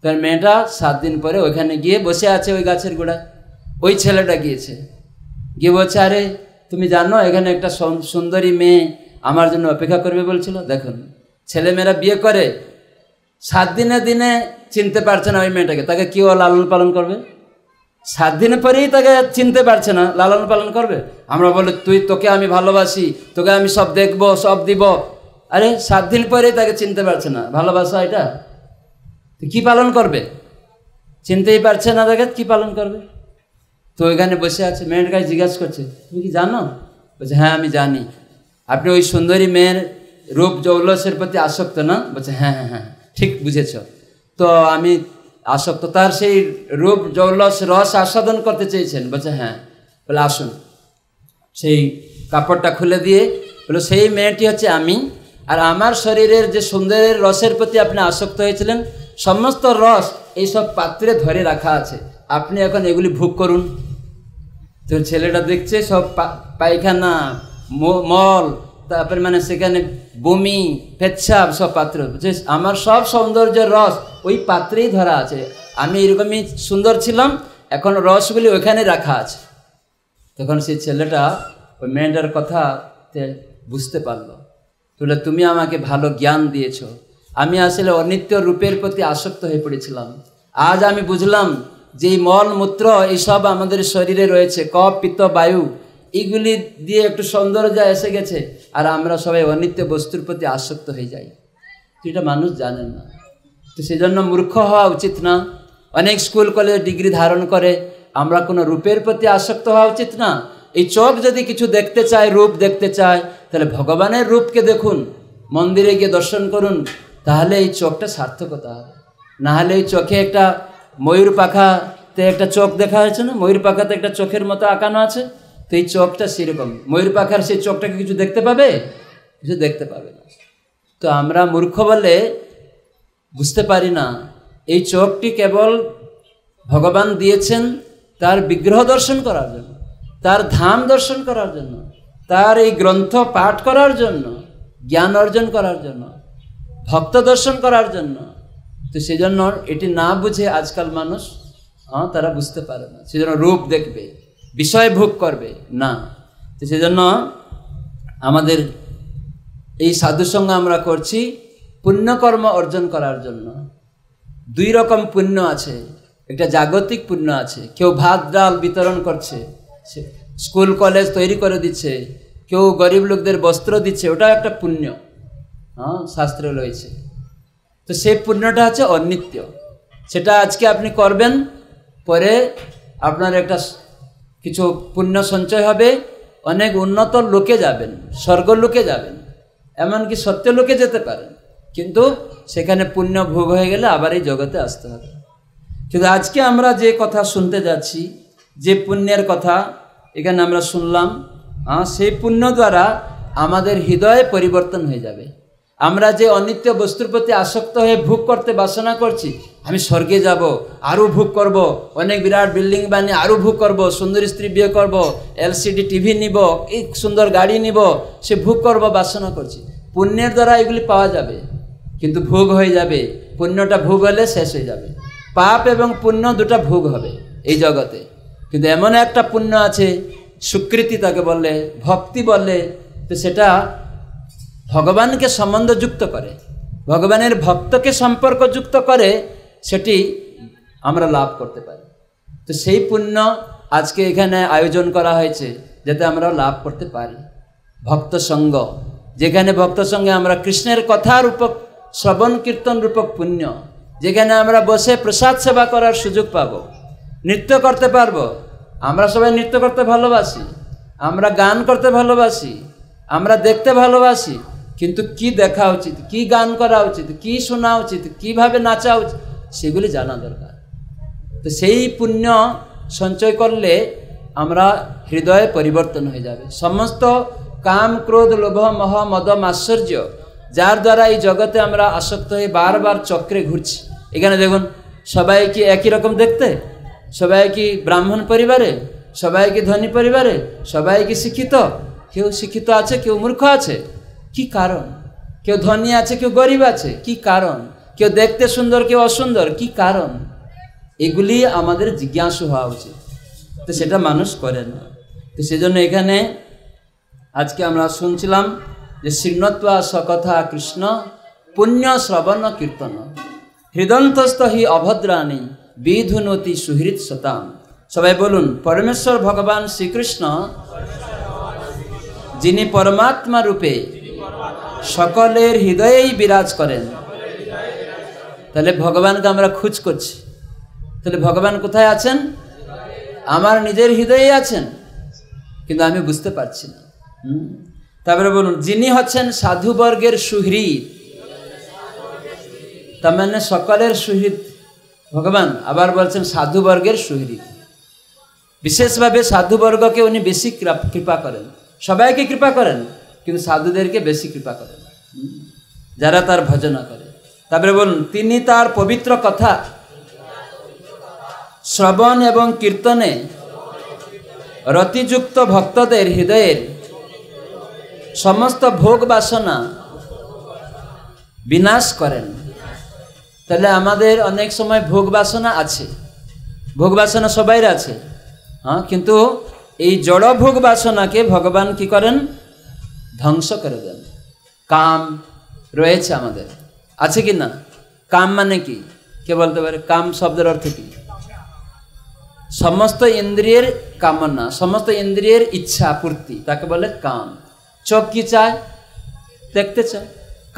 তার মেয়েটা 7 দিন পরে ওইখানে গিয়ে বসে আছে ওই গাছের গোড়ায়। ওই ছেলেটা গিয়েছে, গিয়ে বলছে, আরে তুমি জানো এখানে একটা সুন্দরী মেয়ে আমার জন্য অপেক্ষা করবে বলছিল। দেখুন ছেলেমেয়েরা বিয়ে করে 7 দিনে দিনে চিনতে পারছে না ওই মেয়েটাকে, তাকে কি ও লালন পালন করবে? 7 দিন পরেই তাকে চিনতে পারছে না, লালন পালন করবে? আমরা বলি তোকে আমি ভালোবাসি, তোকে আমি সব দেখব, সব দিব। আরে 7 দিন পরেই তাকে চিনতে পারছে না, ভালোবাসা এটা কি পালন করবে? চিনতেই পারছে না তাকে, কি পালন করবে? তো ওইখানে বসে আছে, মেয়ের কাছে জিজ্ঞাসা করছে তুমি কি জানো? বলছে হ্যাঁ আমি জানি। আপনি ওই সুন্দরী মেয়ের রূপ জৌলসের প্রতি আসক্ত না? বলছে হ্যাঁ হ্যাঁ হ্যাঁ ঠিক বুঝেছ। তো আমি আসক্ত, তার সেই রূপ জৌলস রস আস্বাদন করতে চেয়েছেন? বলছে হ্যাঁ। বলে আসুন। সেই কাপড়টা খুলে দিয়ে বলে সেই মেয়েটি হচ্ছে আমি, আর আমার শরীরের যে সুন্দরের রসের প্রতি আপনি আসক্ত হয়েছিলেন সমস্ত রস এইসব পাত্রে ধরে রাখা আছে, আপনি এখন এগুলি ভোগ করুন। তো ছেলেটা দেখছে সব পায়খানা মল, তারপরে মানে সেখানে বমি পেচ্ছাপ সব পাত্র, আমার সব সৌন্দর্যের রস ওই পাত্রেই ধরা আছে, আমি এরকমই সুন্দর ছিলাম, এখন রসগুলি ওইখানে রাখা আছে। তখন সেই ছেলেটা ওই মেয়েটার কথা বুঝতে পারলো। বলে তুমি আমাকে ভালো জ্ঞান দিয়েছ, আমি আসলে অনিত্য রূপের প্রতি আসক্ত হয়ে পড়েছিলাম। আজ আমি বুঝলাম যে এই মল মূত্র এইসব আমাদের শরীরে রয়েছে, কফ পিত্ত বায়ু, এইগুলি দিয়ে একটু সৌন্দর্য এসে গেছে, আর আমরা সবাই অনিত্য বস্তুর প্রতি আসক্ত হয়ে যাই। এটা মানুষ জানে না। তো সেই জন্য মূর্খ হওয়া উচিত না। অনেক স্কুল কলেজ ডিগ্রি ধারণ করে, আমরা কোনো রূপের প্রতি আসক্ত হওয়া উচিত না। এই চোখ যদি কিছু দেখতে চায়, রূপ দেখতে চায়, তাহলে ভগবানের রূপকে দেখুন, মন্দিরে গিয়ে দর্শন করুন, তাহলে এই চোখটা সার্থকতা হবে। নাহলে এই চোখে একটা ময়ূর পাখাতে একটা চোখ দেখা হয়েছে না, ময়ূর পাখাতে একটা চোখের মতো আঁকানো আছে, তো এই চোখটা সেরকম, ময়ূর পাখার সেই চোখটাকে কিছু দেখতে পাবে? কিছু দেখতে পাবে না। তো আমরা মূর্খ বলে বুঝতে পারি না এই চোখটি কেবল ভগবান দিয়েছেন তার বিগ্রহ দর্শন করার জন্য, তার ধাম দর্শন করার জন্য, তার এই গ্রন্থ পাঠ করার জন্য, জ্ঞান অর্জন করার জন্য, ভক্ত দর্শন করার জন্য। তো সেই জন্য এটি না বুঝে আজকাল মানুষ তারা বুঝতে পারে না, সেজন্য রূপ দেখবে, বিষয় ভোগ করবে না। তো সেজন্য আমাদের এই সাধুসঙ্গ আমরা করছি পুণ্যকর্ম অর্জন করার জন্য। দুই রকম পুণ্য আছে, একটা জাগতিক পুণ্য আছে, কেউ ভাত ডাল বিতরণ করছে, স্কুল কলেজ তৈরি করে দিচ্ছে, কেউ গরিব লোকদের বস্ত্র দিচ্ছে, ওটা একটা পুণ্য, শাস্ত্রে রয়েছে। তো সেই পুণ্যটা হচ্ছে অনিত্য, সেটা আজকে আপনি করবেন, পরে আপনার একটা কিছু পুণ্য সঞ্চয় হবে, অনেক উন্নত লোকে যাবেন, স্বর্গলোকে যাবেন, এমনকি সত্যলোকে যেতে পারেন, কিন্তু সেখানে পুণ্য ভোগ হয়ে গেলে আবার এই জগতে আসতে হবে। কিন্তু আজকে আমরা যে কথা শুনতে যাচ্ছি, যে পুণ্যের কথা এখানে আমরা শুনলাম, সেই পুণ্য দ্বারা আমাদের হৃদয়ে পরিবর্তন হয়ে যাবে। আমরা যে অনিত্য বস্তুর প্রতি আসক্ত হয়ে ভোগ করতে বাসনা করছি, আমি স্বর্গে যাব, আরও ভোগ করব, অনেক বিরাট বিল্ডিং বানিয়ে আরও ভোগ করব, সুন্দরী স্ত্রী বিয়ে করব, এলসিডি টিভি নিব, এই সুন্দর গাড়ি নিব, সে ভোগ করব বাসনা করছি। পুণ্যের দ্বারা এগুলি পাওয়া যাবে, কিন্তু ভোগ হয়ে যাবে। পুণ্যটা ভোগ হলে শেষ হয়ে যাবে, পাপ এবং পুণ্য দুটা ভোগ হবে এই জগতে। কিন্তু এমন একটা পুণ্য আছে, স্বীকৃতি তাকে বললে, ভক্তি বললে, তো সেটা ভগবানকে সম্বন্ধযুক্ত করে, ভগবানের ভক্তকে সম্পর্কযুক্ত করে, সেটি আমরা লাভ করতে পারি। তো সেই পুণ্য আজকে এখানে আয়োজন করা হয়েছে, যাতে আমরা লাভ করতে পারি। ভক্ত সঙ্গ, যেখানে ভক্ত সঙ্গে আমরা কৃষ্ণের কথা রূপক শ্রবণ কীর্তন রূপক পুণ্য, যেখানে আমরা বসে প্রসাদ সেবা করার সুযোগ পাব, নৃত্য করতে পারবো। আমরা সবাই নৃত্য করতে ভালোবাসি, আমরা গান করতে ভালোবাসি, আমরা দেখতে ভালোবাসি, কিন্তু কি দেখা উচিত, কি গান করা উচিত, কি শোনা উচিত, কিভাবে নাচা উচিত, সেগুলি জানা দরকার। তো সেই পুণ্য সঞ্চয় করলে আমরা হৃদয়ে পরিবর্তন হয়ে যাবে। সমস্ত কাম ক্রোধ লোভ মোহ মদ মাৎসর্য, যার দ্বারা এই জগতে আমরা আসক্ত হয়ে বারবার চক্রে ঘুরছি। এখানে দেখুন, সবাই কি একই রকম দেখতে? সবাই কি ব্রাহ্মণ পরিবারে? সবাই কি ধনী পরিবারে? সবাই কি শিক্ষিত? কেউ শিক্ষিত আছে, কেউ মূর্খ আছে। কি কারণ? কেউ ধনী আছে, কেউ গরিব আছে। কি কারণ? কেউ দেখতে সুন্দর, কেউ অসুন্দর। কি কারণ? এগুলি আমাদের জিজ্ঞাসা হওয়া উচিত, তো সেটা মানুষ করে না। তো সেজন্য এখানে আজকে আমরা শুনছিলাম যে শৃণ্বত্বা সকথা কৃষ্ণ পুণ্য শ্রবণ কীর্তন হৃদন্তস্থ হি অভদ্রাণী বিধুনতি সুহৃৎ সতাম। সবাই বলুন, পরমেশ্বর ভগবান শ্রীকৃষ্ণ, যিনি পরমাত্মা রূপে সকলের হৃদয়েই বিরাজ করেন। তাহলে ভগবানকে আমরা খোঁজ করছি, তাহলে ভগবান কোথায় আছেন? আমার নিজের হৃদয়ে আছেন, কিন্তু আমি বুঝতে পারছি না। তারপরে বলুন, যিনি হচ্ছেন সাধুবর্গের সুহৃদ, তার মানে সকলের সুহৃদ ভগবান। আবার বলছেন সাধুবর্গের সুহৃদ, বিশেষভাবে সাধুবর্গকে উনি বেশি কৃপা করেন। সবাইকে কৃপা করেন, কিন্তু সাধুদেরকে বেশি কৃপা করেন, যারা তার ভজনা করে। তারপরে বলুন, তিনি তার পবিত্র কথা শ্রবণ এবং কীর্তনে রতিযুক্ত ভক্তদের হৃদয়ের সমস্ত ভোগ বাসনা বিনাশ করেন। তাহলে আমাদের অনেক সময় ভোগ বাসনা আছে, ভোগ বাসনা সবাই আছে, হ্যাঁ, কিন্তু এই জড় ভোগ বাসনাকে ভগবান কি করেন? ধ্বংস করে দেন। কাম রয়েছে আমাদের, আছে কি না? কাম মানে কি, কে বলতে পারে? কাম শব্দের অর্থ কি? সমস্ত ইন্দ্রিয়ের কামনা, সমস্ত ইন্দ্রিয়ের ইচ্ছা পূর্তি, তাকে বলে কাম। চোখ কি চায়? দেখতে চায়।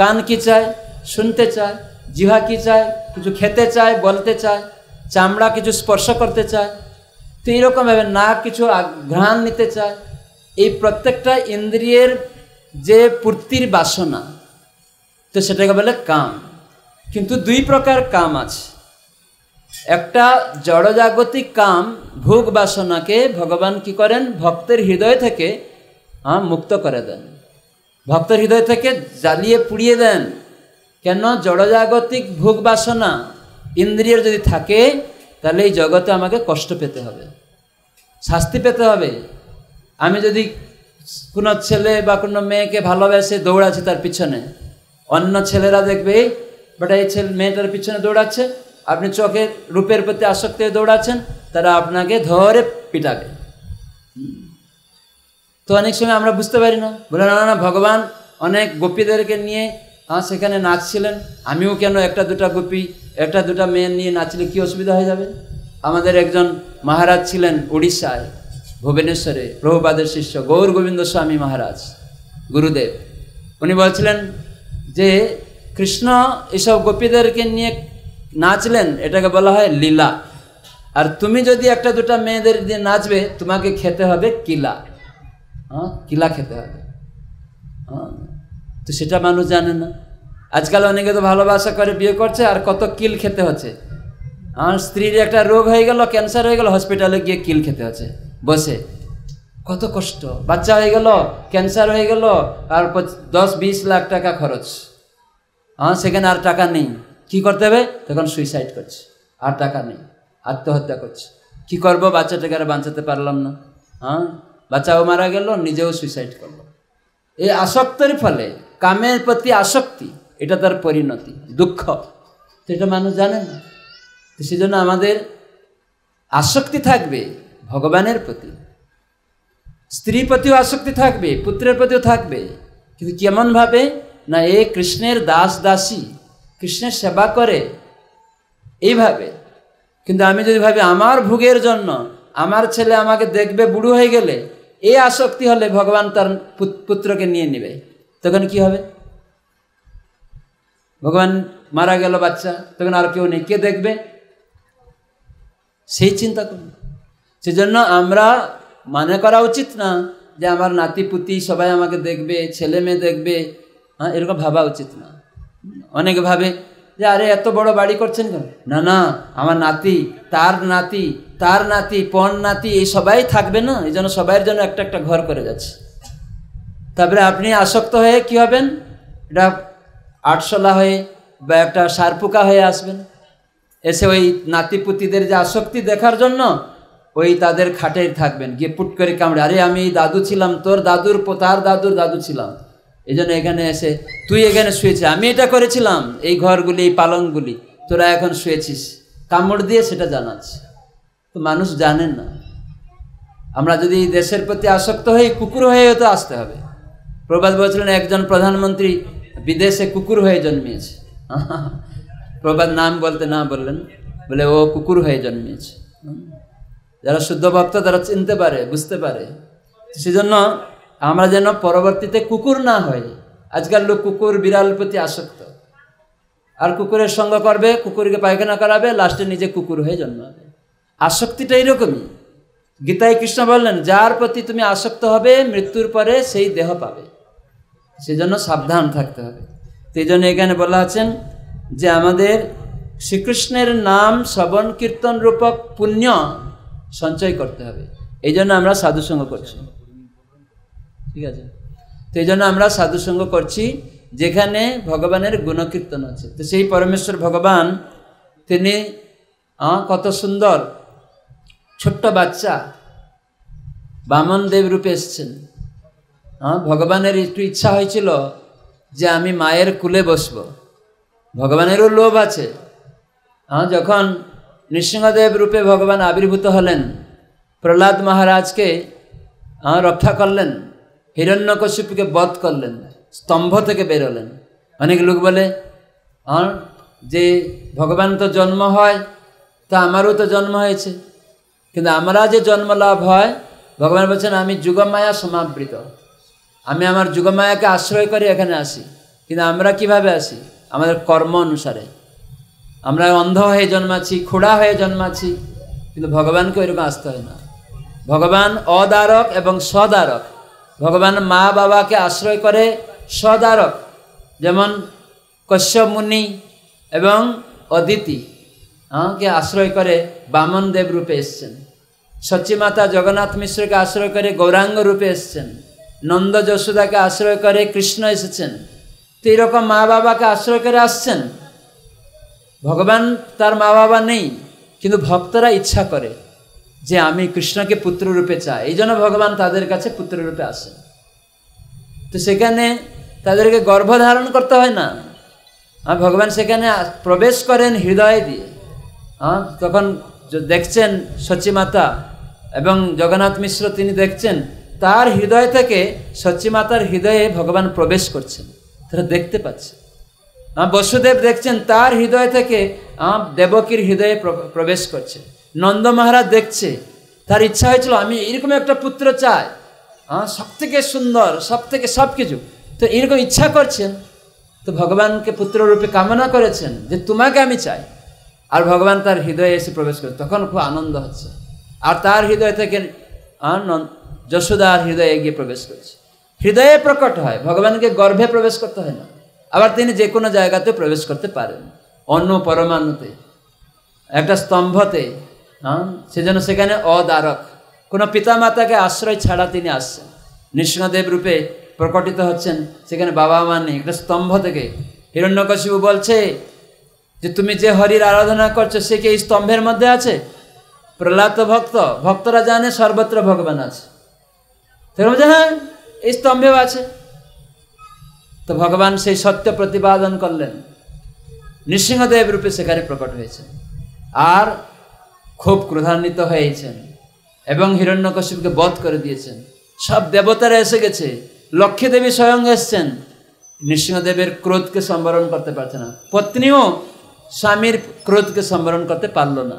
কান কি চায়? শুনতে চায়। জিহ্বা কি চায়? কিছু খেতে চায়, বলতে চায়। চামড়া কিছু স্পর্শ করতে চায়। তো এইরকমভাবে নাক কিছু ঘ্রাণ নিতে চায়। এই প্রত্যেকটা ইন্দ্রিয়ের যে পূর্তির বাসনা, তো সেটাকে বলে কাম। কিন্তু দুই প্রকার কাম আছে। একটা জড়জাগতিক কাম, ভোগ বাসনাকে ভগবান কি করেন? ভক্তের হৃদয় থেকে মুক্ত করে দেন, ভক্তের হৃদয় থেকে জ্বালিয়ে পুড়িয়ে দেন। কেন? জড়জাগতিক ভোগ বাসনা ইন্দ্রিয়ের যদি থাকে, তাহলে এই জগতে আমাকে কষ্ট পেতে হবে, শাস্তি পেতে হবে। আমি যদি কোনো ছেলে বা কোনো মেয়েকে ভালোবেসে দৌড়াচ্ছি তার পিছনে, অন্য ছেলেরা দেখবে বাট এই মেয়েটার পিছনে দৌড়াচ্ছে, আপনি চোখের রূপের প্রতি আসক্তি হয়ে দৌড়াচ্ছেন, তারা আপনাকে ধরে পিটাবে। তো অনেক সময় আমরা বুঝতে পারি না, বলে না না, ভগবান অনেক গোপীদেরকে নিয়ে সেখানে নাচছিলেন, আমিও কেন একটা দুটা গোপী, একটা দুটা মেয়ে নিয়ে নাচলে কি অসুবিধা হয়ে যাবে? আমাদের একজন মহারাজ ছিলেন উড়িষ্যায়, ভুবনেশ্বরে, প্রভুপাদের শিষ্য গৌর গোবিন্দ স্বামী মহারাজ, গুরুদেব। উনি বলছিলেন যে কৃষ্ণ এসব গোপীদেরকে নিয়ে নাচলেন, এটাকে বলা হয় লীলা। আর তুমি যদি একটা দুটা মেয়েদের দিয়ে নাচবে, তোমাকে খেতে হবে কিলা। কিলা খেতে হবে। তো সেটা মানুষ জানে না। আজকাল অনেকে তো ভালোবাসা করে বিয়ে করছে, আর কত কিল খেতে হচ্ছে। আমার স্ত্রীর একটা রোগ হয়ে গেল, ক্যান্সার হয়ে গেল, হসপিটালে গিয়ে কিল খেতে হচ্ছে বসে, কত কষ্ট। বাচ্চা হয়ে গেল, ক্যান্সার হয়ে গেল, আর 10-20 লাখ টাকা খরচ। সেখানে আর টাকা নেই, কি করতে হবে? তখন সুইসাইড করছে, আর টাকা নেই, আত্মহত্যা করছে। কি করব? বাচ্চাটাকে আর বাঁচাতে পারলাম না, বাচ্চাও মারা গেল, নিজেও সুইসাইড করলো। এই আসক্তির ফলে, কামের প্রতি আসক্তি, এটা তার পরিণতি, দুঃখ। তো এটা মানুষ জানে না। তো সেই জন্য আমাদের আসক্তি থাকবে ভগবানের প্রতি, স্ত্রীর প্রতিও আসক্তি থাকবে, পুত্রের প্রতিও থাকবে, কিন্তু কেমনভাবে না, এ কৃষ্ণের দাস দাসী, কৃষ্ণের সেবা করে এইভাবে। কিন্তু আমি যদি ভাবি আমার ভোগের জন্য, আমার ছেলে আমাকে দেখবে বুড়ো হয়ে গেলে, এই আসক্তি হলে ভগবান তার পুত্রকে নিয়ে নেবে, তখন কি হবে? ভগবান মারা গেল, বাচ্চা, তখন আর কেউ নেই, কে দেখবে? সেই চিন্তা করুন। সেজন্য আমরা মনে করা উচিত না যে আমার নাতি পুতি সবাই আমাকে দেখবে, ছেলে মেয়ে দেখবে, এরকম ভাবা উচিত না। অনেকে ভাবে যে আরে এত বড় বাড়ি করছেন কেন? না না, আমার নাতি, তার নাতি, তার নাতি, পণ নাতি, এই সবাই থাকবে না, এই জন্য সবাইয়ের জন্য একটা একটা ঘর করে যাচ্ছে। তারপরে আপনি আসক্ত হয়ে কি হবেন? এটা আটশোলা হয়ে বা একটা সারপুকা হয়ে আসবেন, এসে ওই নাতিপুতিদের যে আসক্তি দেখার জন্য ওই তাদের খাটে থাকবেন, গিয়ে পুট করে কামড়ে, আরে আমি দাদু ছিলাম, তোর দাদুর তার দাদুর দাদু ছিলাম, এই জন্য এখানে এসে তুই এখানে শুয়েছিস, আমি এটা করেছিলাম, এই ঘরগুলি, এই পালংগুলি, তোরা এখন শুয়েছিস, কামড় দিয়ে সেটা জানাচ্ছে। তো মানুষ জানেন না। আমরা যদি দেশের প্রতি আসক্ত হই, কুকুর হয়েও তো আসতে হবে। প্রবাদ বলছিলেন একজন প্রধানমন্ত্রী বিদেশে কুকুর হয়ে জন্মিয়েছে। প্রবাদ নাম বলতে না বললেন, বলে ও কুকুর হয়ে জন্মিয়েছে। যারা শুদ্ধ ভক্ত তারা চিনতে পারে, বুঝতে পারে। সেজন্য আমরা যেন পরবর্তীতে কুকুর না হই। আজকাল লোক কুকুর বিড়াল প্রতি আসক্ত, আর কুকুরের সঙ্গ করবে, কুকুরকে পায়খানা করাবে, লাস্টে নিজে কুকুর হয়ে জন্মাবে। আসক্তিটা এইরকমই। গীতায় কৃষ্ণ বললেন যার প্রতি তুমি আসক্ত হবে মৃত্যুর পরে সেই দেহ পাবে, সেজন্য সাবধান থাকতে হবে। তো এই জন্য এখানে বলা আছেন যে আমাদের শ্রীকৃষ্ণের নাম শ্রবণ কীর্তন রূপক পুণ্য সঞ্চয় করতে হবে। এই জন্য আমরা সাধুসঙ্গ করছি, ঠিক আছে? তো এই জন্য আমরা সাধুসঙ্গ করছি যেখানে ভগবানের গুণকীর্তন আছে। তো সেই পরমেশ্বর ভগবান তিনি কত সুন্দর ছোট্ট বাচ্চা বামন দেব রূপে এসছেন। ভগবানের একটু ইচ্ছা হয়েছিল যে আমি মায়ের কুলে বসব, ভগবানেরও লোভ আছে। যখন নৃসিংহদেব রূপে ভগবান আবির্ভূত হলেন, প্রহ্লাদ মহারাজকে রক্ষা করলেন, হিরণ্যকশিপুকে বধ করলেন, স্তম্ভ থেকে বেরোলেন। অনেক লোক বলে যে ভগবান তো জন্ম হয়, তা আমারও তো জন্ম হয়েছে, কিন্তু আমরা যে জন্ম লাভ হয় ভগবান বলছেন আমি যুগমায়া সমাবৃত, আমি আমার যুগমায়াকে আশ্রয় করে এখানে আসি। কিন্তু আমরা কিভাবে আসি? আমাদের কর্ম অনুসারে। আমরা অন্ধ হয়ে জন্মাচ্ছি, খোড়া হয়ে জন্মাচ্ছি, কিন্তু ভগবানকে ওইরকম আসতে হয় না। ভগবান অদারক এবং সদারক। ভগবান মা বাবাকে আশ্রয় করে সদারক, যেমন কশ্যপ মুনি এবং অদিতি কে আশ্রয় করে বামন দেব রূপে এসছেন। সচিমাতা জগন্নাথ মিশ্রকে আশ্রয় করে গৌরাঙ্গ রূপে এসছেন। নন্দ যশোদাকে আশ্রয় করে কৃষ্ণ এসেছেন। তো এইরকম মা বাবাকে আশ্রয় করে আসছেন। ভগবান তার মা বাবা নেই, কিন্তু ভক্তরা ইচ্ছা করে যে আমি কৃষ্ণকে পুত্র রূপে চাই, এই জন্য ভগবান তাদের কাছে পুত্র রূপে আসেন। তো সেখানে তাদেরকে গর্ভধারণ করতে হয় না, ভগবান সেখানে প্রবেশ করেন হৃদয় দিয়ে। তখন দেখছেন সচিমাতা এবং জগন্নাথ মিশ্র তিনি দেখছেন তার হৃদয় থেকে সচিমাতার হৃদয়ে ভগবান প্রবেশ করছেন, তারা দেখতে পাচ্ছে। বসুদেব দেখছেন তার হৃদয় থেকে দেবকীর হৃদয়ে প্রবেশ করছে। নন্দ মহারাজ দেখছে, তার ইচ্ছা হয়েছিল আমি এরকম একটা পুত্র চাই, সব থেকে সুন্দর, সব থেকে সব কিছু। তো এরকম ইচ্ছা করছেন, তো ভগবানকে পুত্র রূপে কামনা করেছেন যে তোমাকে আমি চাই। আর ভগবান তার হৃদয়ে এসে প্রবেশ করে, তখন খুব আনন্দ হচ্ছে। আর তার হৃদয় থেকে যশোদার হৃদয়ে গিয়ে প্রবেশ করছে। হৃদয়ে প্রকট হয়, ভগবানকে গর্ভে প্রবেশ করতে হয় না। আবার তিনি যে কোনো জায়গাতে প্রবেশ করতে পারেন, অন্য পরমাণুতে, একটা স্তম্ভতে। সেজন্য সেখানে অদারক, কোনো পিতামাতাকে আশ্রয় ছাড়া তিনি আসছেন। নৃসিংহদেব রূপে প্রকটিত হচ্ছেন, সেখানে বাবা মা নেই, একটা স্তম্ভ থেকে। হিরণ্যকশিপু বলছে যে তুমি যে হরির আরাধনা করছো সে কি এই স্তম্ভের মধ্যে আছে? প্রহ্লাদ তো ভক্ত, ভক্তরা জানে সর্বত্র ভগবান আছে। বলছে হ্যাঁ এই স্তম্ভেও আছে। তো ভগবান সেই সত্য প্রতিপাদন করলেন, নৃসিংহদেব রূপে সেখানে প্রকট হয়েছেন। আর খুব ক্রোধান্বিত হয়েছেন এবং হিরণ্যকশিপুকে বধ করে দিয়েছেন। সব দেবতারা এসে গেছে, লক্ষ্মী দেবী স্বয়ং এসছেন। নৃসিংহদেবের ক্রোধকে সম্বরণ করতে পারছে না, পত্নীও স্বামীর ক্রোধকে সম্বরণ করতে পারল না,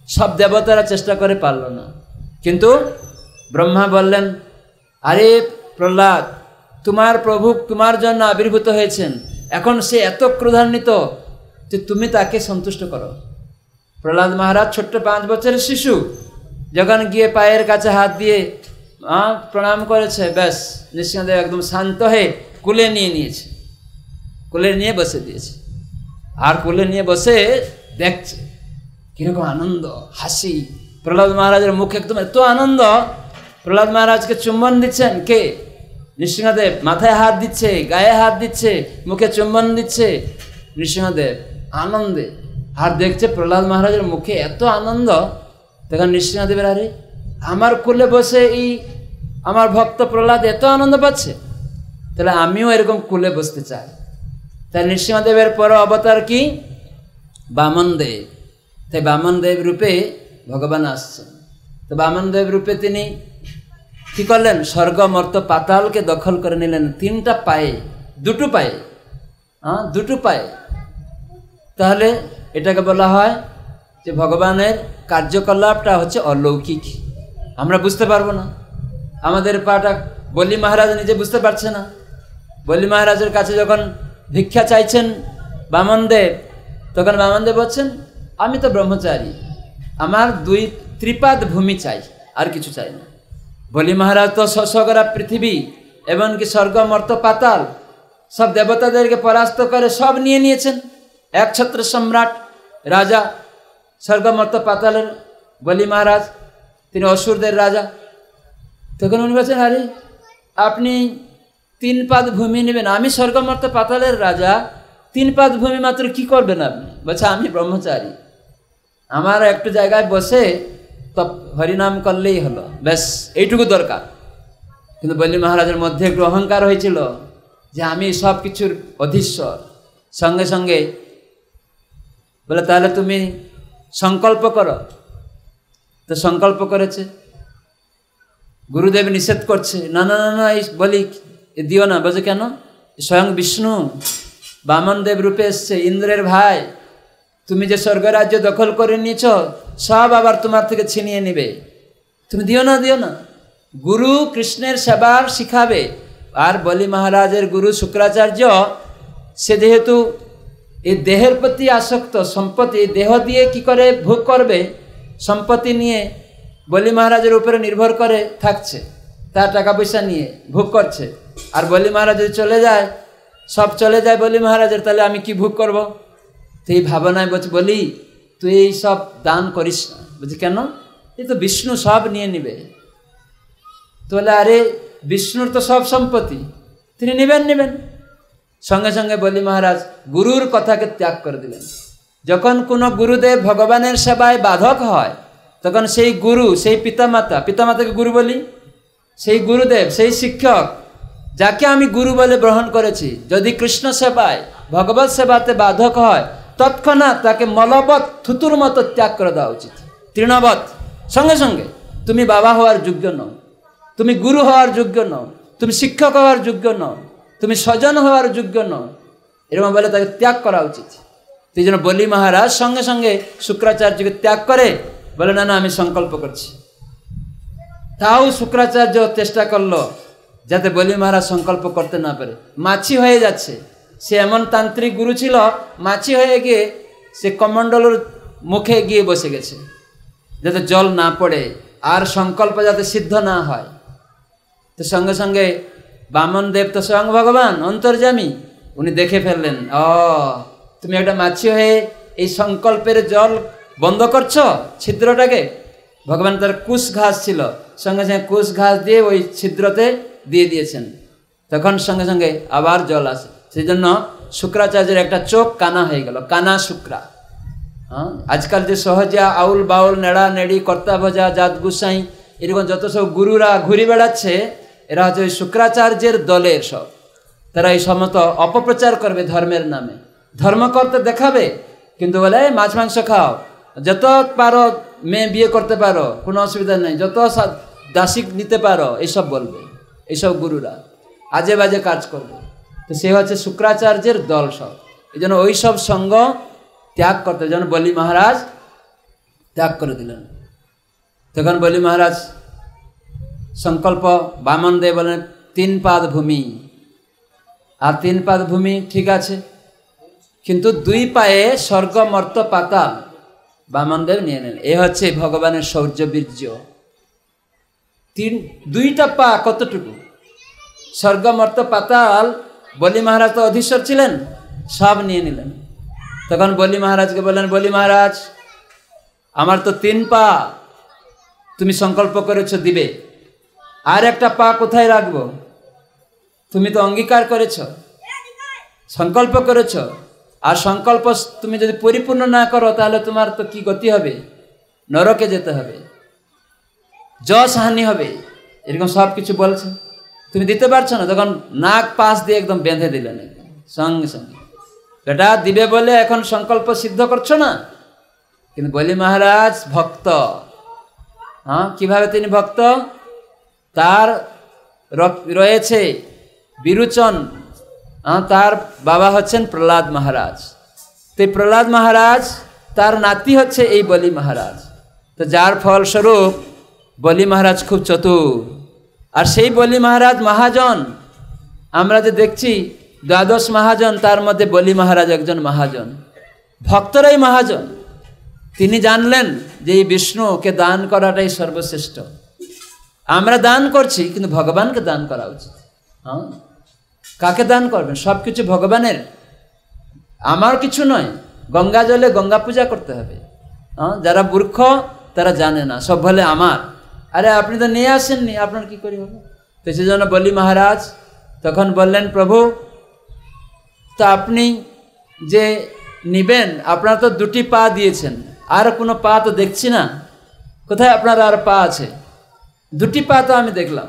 সব দেবতারা চেষ্টা করে পারল না। কিন্তু ব্রহ্মা বললেন আরে প্রহ্লাদ, তোমার প্রভু তোমার জন্য আবির্ভূত হয়েছেন, এখন সে এত ক্রোধান্বিত যে তুমি তাকে সন্তুষ্ট করো। প্রহ্লাদ মহারাজ ছোট্ট 5 বছরের শিশু, যখন গিয়ে পায়ের কাছে হাত দিয়ে প্রণাম করেছে, ব্যাস নৃসিংহদেব একদম শান্ত হয়ে কুলে নিয়ে নিয়েছে, কুলে নিয়ে বসে দিয়েছে। আর কুলে নিয়ে বসে দেখছে কিরকম আনন্দ, হাসি। প্রহ্লাদ মহারাজের মুখে একদম এত আনন্দ, প্রহ্লাদ মহারাজকে চুম্বন দিচ্ছেন কে? নৃসিংহদেব। মাথায় হাত দিচ্ছে, গায়ে হাত দিচ্ছে, মুখে চুম্বন দিচ্ছে নৃসিংহদেব আনন্দে। আর দেখছে প্রহ্লাদ মহারাজের মুখে এত আনন্দ, তখন নৃসিংহদেবের আরে আমার কোলে বসে এই আমার ভক্ত প্রহ্লাদ এত আনন্দ পাচ্ছে, তাহলে আমিও এরকম কোলে বসতে চাই। তাই নৃসিংহদেবের পর অবতার কি? বামন দেব। তাই বামন দেব রূপে ভগবান আসছেন। তো বামন দেব রূপে তিনি কি করলেন? স্বর্গ মর্ত পাতালকে দখল করে নিলেন 3টা পায়ে, 2টো পায়ে, 2টো পায়ে। তাহলে এটাকে বলা হয় যে ভগবানের কার্যকলাপটা হচ্ছে অলৌকিক, আমরা বুঝতে পারবো না। আমাদের পাটা বলি মহারাজ নিজে বুঝতে পারছে না। বলি মহারাজের কাছে যখন ভিক্ষা চাইছেন বামনদেব, তখন বামনদেব বলছেন আমি তো ব্রহ্মচারী, আমার 2 ত্রিপাদ ভূমি চাই, আর কিছু চাই না। বলি মহারাজ তো সগরা পৃথিবী এমনকি স্বর্গ মর্ত পাতাল সব দেবতাদেরকে পরাস্ত করে সব নিয়ে নিয়েছেন। একছত্র সম্রাট রাজা স্বর্গ মর্ত পাতালের বলি মহারাজ, তিনি অসুরদের রাজা। তখন উনি বলছেন, আরে আপনি 3 পাদ ভূমি নেবেন, আমি স্বর্গ মর্ত পাতালের রাজা, 3 পাদ ভূমি মাত্র কি করবেন আপনি? বলছে আমি ব্রহ্মচারী, আমার একটু জায়গায় বসে তপ হরিনাম করলেই হলো, ব্যাস এইটুকু দরকার। কিন্তু বলি মহারাজের মধ্যে একটু অহংকার হয়েছিল যে আমি সব কিছুর অধীশ্বর। সঙ্গে সঙ্গে বলে তাহলে তুমি সংকল্প করো। তো সংকল্প করেছে, গুরুদেব নিষেধ করছে, না না না না এই বলি দিও না। বলছে কেন? স্বয়ং বিষ্ণু বামন দেব রূপে এসছে, ইন্দ্রের ভাই, তুমি যে স্বর্গরাজ্য দখল করে নিয়েছ সব আবার তোমার থেকে ছিনিয়ে নেবে, তুমি দিও না দিও না। গুরু কৃষ্ণের সেবার শিখাবে। আর বলি মহারাজের গুরু শুক্রাচার্য, সে যেহেতু এই দেহের প্রতি আসক্ত, সম্পত্তি দেহ দিয়ে কি করে ভোগ করবে, সম্পত্তি নিয়ে বলি মহারাজের উপরে নির্ভর করে থাকছে, তার টাকা পয়সা নিয়ে ভোগ করছে। আর বলি মহারাজ যদি চলে যায়, সব চলে যায় বলি মহারাজের, তাহলে আমি কি ভোগ করব? তো এই ভাবনায় বলছে, বলি তুই এই সব দান করিস না। বলছি কেন? এই তো বিষ্ণু সব নিয়ে নিবে। তো বলে আরে বিষ্ণুর তো সব সম্পত্তি, তিনি নেবেন। সঙ্গে সঙ্গে বলি মহারাজ গুরুর কথাকে ত্যাগ করে দিলেন। যখন কোনো গুরুদেব ভগবানের সেবায় বাধক হয়, তখন সেই গুরু, সেই পিতামাতাকে গুরু বলি, সেই গুরুদেব, সেই শিক্ষক যাকে আমি গুরু বলে গ্রহণ করেছি, যদি কৃষ্ণ সেবায় ভগবত সেবাতে বাধক হয়, তৎক্ষণাৎ তাকে মলবৎ থুতুর মতো ত্যাগ করে দেওয়া উচিত, তৃণবৎ। সঙ্গে সঙ্গে তুমি বাবা হওয়ার যোগ্য নও, তুমি গুরু হওয়ার যোগ্য নও, তুমি শিক্ষক হওয়ার যোগ্য নও, তুমি স্বজন হওয়ার যোগ্য নও, এরকম বলে তাকে ত্যাগ করা উচিত। সেই জন্য বলি মহারাজ সঙ্গে সঙ্গে শুক্রাচার্যকে ত্যাগ করে বলে না না আমি সংকল্প করছি। তাও শুক্রাচার্য চেষ্টা করলো যাতে বলি মহারাজ সংকল্প করতে না পারে। মাছি হয়ে যাচ্ছে, সে এমন তান্ত্রিক গুরু ছিল, মাছি হয়ে গিয়ে সে কমণ্ডলুর মুখে গিয়ে বসে গেছে যাতে জল না পড়ে আর সংকল্প যাতে সিদ্ধ না হয়। তো সঙ্গে সঙ্গে বামন দেব তো স্বয়ং ভগবান অন্তর্যামী, উনি দেখে ফেললেন, তুমি একটা মাছি হয়ে এই সংকল্পের জল বন্ধ করছো ছিদ্রটাকে। ভগবান তার কুশ ঘাস ছিল, সঙ্গে সঙ্গে কুশ ঘাস দিয়ে ওই ছিদ্রতে দিয়ে দিয়েছেন। তখন সঙ্গে সঙ্গে আবার জল আসে। সেই জন্য শুক্রাচার্যের একটা চোখ কানা হয়ে গেল, কানা শুক্রা। আজকাল যে সহজা আউল বাউল নেড়া নেড়ি কর্তা ভজা জাত গুসাই এরকম যত সব গুরুরা ঘুরে বেড়াচ্ছে, এরা হচ্ছে ওই শুক্রাচার্যের দলের সব। তারা এই সমস্ত অপপ্রচার করবে ধর্মের নামে, ধর্ম করতে দেখাবে, কিন্তু বলে মাছ মাংস খাও, যত পারো মেয়ে বিয়ে করতে পারো, কোনো অসুবিধা নেই, যত দাসী নিতে পারো, এইসব বলবে। এইসব গুরুরা আজে বাজে কাজ করবে। তো সে হচ্ছে শুক্রাচার্যের দল সব। এই জন্য ওই সব সঙ্গ ত্যাগ করতে, যেন বলি মহারাজ ত্যাগ করে দিলেন। তখন বলি মহারাজ সংকল্প, বামন দেব বলেন 3 পাদ ভূমি। আর 3 পাদ ভূমি ঠিক আছে, কিন্তু 2 পায়ে স্বর্গ মর্ত পাতাল বামন দেব নিয়ে নেন। এ হচ্ছে ভগবানের শৌর্য বীর্য। 2টা পা কতটুকু? স্বর্গ মর্ত পাতাল বলি মহারাজ তো অধীশ্বর ছিলেন, সব নিয়ে নিলেন। তখন বলি মহারাজকে বললেন, বলি মহারাজ আমার তো 3 পা, তুমি সংকল্প করেছো দিবে, আর একটা পা কোথায় রাখবো? তুমি তো অঙ্গীকার করেছ, সংকল্প করেছ, আর সংকল্প তুমি যদি পরিপূর্ণ না করো তাহলে তোমার তো কি গতি হবে? নরকে যেতে হবে, যশ হানি হবে, এরকম সব কিছু বলছে। তুমি দিতে পারছো না। তখন নাক পাশ দিয়ে একদম বেঁধে দিলেন একদম সঙ্গে সঙ্গে। এটা দিবে বলে এখন সংকল্প সিদ্ধ করছো না। কিন্তু বলি মহারাজ ভক্ত, কিভাবে তিনি ভক্ত? তার রয়েছে বিরোচন, তার বাবা হচ্ছেন প্রহ্লাদ মহারাজ। তো এই প্রহ্লাদ মহারাজ তার নাতি হচ্ছে এই বলি মহারাজ। তো যার ফলস্বরূপ বলি মহারাজ খুব চতুর। আর সেই বলি মহারাজ মহাজন, আমরা যে দেখছি 12 মহাজন, তার মধ্যে বলি মহারাজ একজন মহাজন, ভক্তরাই মহাজন। তিনি জানলেন যে এই বিষ্ণুকে দান করাটাই সর্বশ্রেষ্ঠ। আমরা দান করছি, কিন্তু ভগবানকে দান করা উচিত। হ্যাঁ, কাকে দান করবেন? সব কিছু ভগবানের, আমার কিছু নয়। গঙ্গা জলে গঙ্গা পূজা করতে হবে। হ্যাঁ, যারা মূর্খ তারা জানে না, সব বলে আমার। আরে আপনি তো নিয়ে আসেননি, আপনার কি করে হবে? তো সেজন্য বলি মহারাজ তখন বললেন, প্রভু তো আপনি যে নিবেন, আপনারা তো দুটি পা দিয়েছেন, আর কোনো পা তো দেখছি না। কোথায় আপনার আর পা আছে? দুটি পা তো আমি দেখলাম,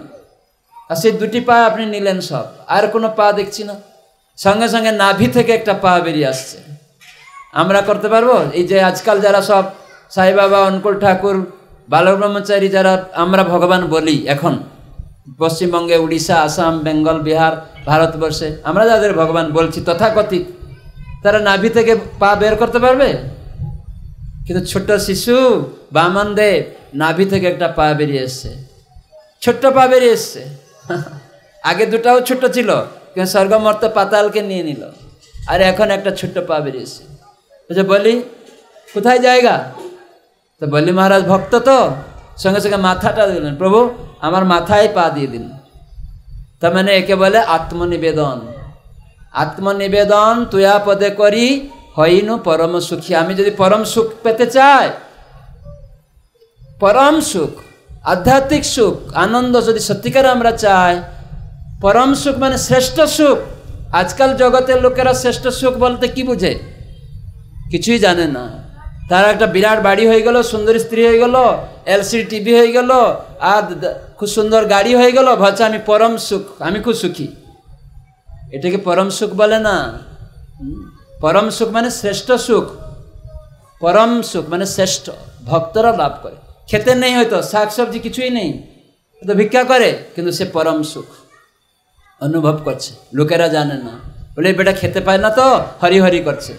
আর সেই দুটি পা আপনি নিলেন সব, আর কোনো পা দেখছি না। সঙ্গে সঙ্গে নাভি থেকে একটা পা বেরিয়ে আসছে। আমরা করতে পারবো? এই যে আজকাল যারা সব সাই বাবা, অনুকূল ঠাকুর, বালক ব্রহ্মচারী যারা আমরা ভগবান বলি, এখন পশ্চিমবঙ্গে, উড়িষ্যা, আসাম, বেঙ্গল, বিহার, ভারতবর্ষে আমরা যাদের ভগবান বলছি তথাকথিত, তারা নাভি থেকে পা বের করতে পারবে? কিন্তু ছোট্ট শিশু বামন দেব নাভি থেকে একটা পা বেরিয়ে এসছে, ছোট্ট পা বেরিয়ে এসছে। আগে দুটাও ছোট্ট ছিল, কিন্তু স্বর্গমর্ত পাতালকে নিয়ে নিল, আর এখন একটা ছোট্ট পা বেরিয়ে এসছে। বলি কোথায় জায়গা? তো বলি মহারাজ ভক্ত তো, সঙ্গে সঙ্গে মাথাটা দিলেন, প্রভু আমার মাথায় পা দিয়ে দিন। তার মানে একে বলে আত্মনিবেদন। আত্মনিবেদন তুয়া পদে করি হইনু পরম সুখী। আমি যদি পরম সুখ পেতে চাই, পরম সুখ, আধ্যাত্মিক সুখ, আনন্দ যদি সত্যিকার আমরা চাই, পরম সুখ মানে শ্রেষ্ঠ সুখ। আজকাল জগতের লোকেরা শ্রেষ্ঠ সুখ বলতে কি বুঝে? কিছুই জানে না। তার একটা বিরাট বাড়ি হয়ে গেল, সুন্দর স্ত্রী হয়ে গেল, এলসিডি টিভি হয়ে গেল, আর খুব সুন্দর গাড়ি হয়ে গেল, ভাবছে আমি পরম সুখ, আমি খুব সুখী। এটাকে পরম সুখ বলে না। পরম সুখ মানে শ্রেষ্ঠ সুখ। পরম সুখ মানে শ্রেষ্ঠ, ভক্তরা লাভ করে। খেতে নেই হয়তো, শাক সবজি কিছুই নেই, তো ভিক্ষা করে, কিন্তু সে পরম সুখ অনুভব করছে, লোকেরা জানে না। বলে বেটা খেতে পায় না তো হরি হরি করছে।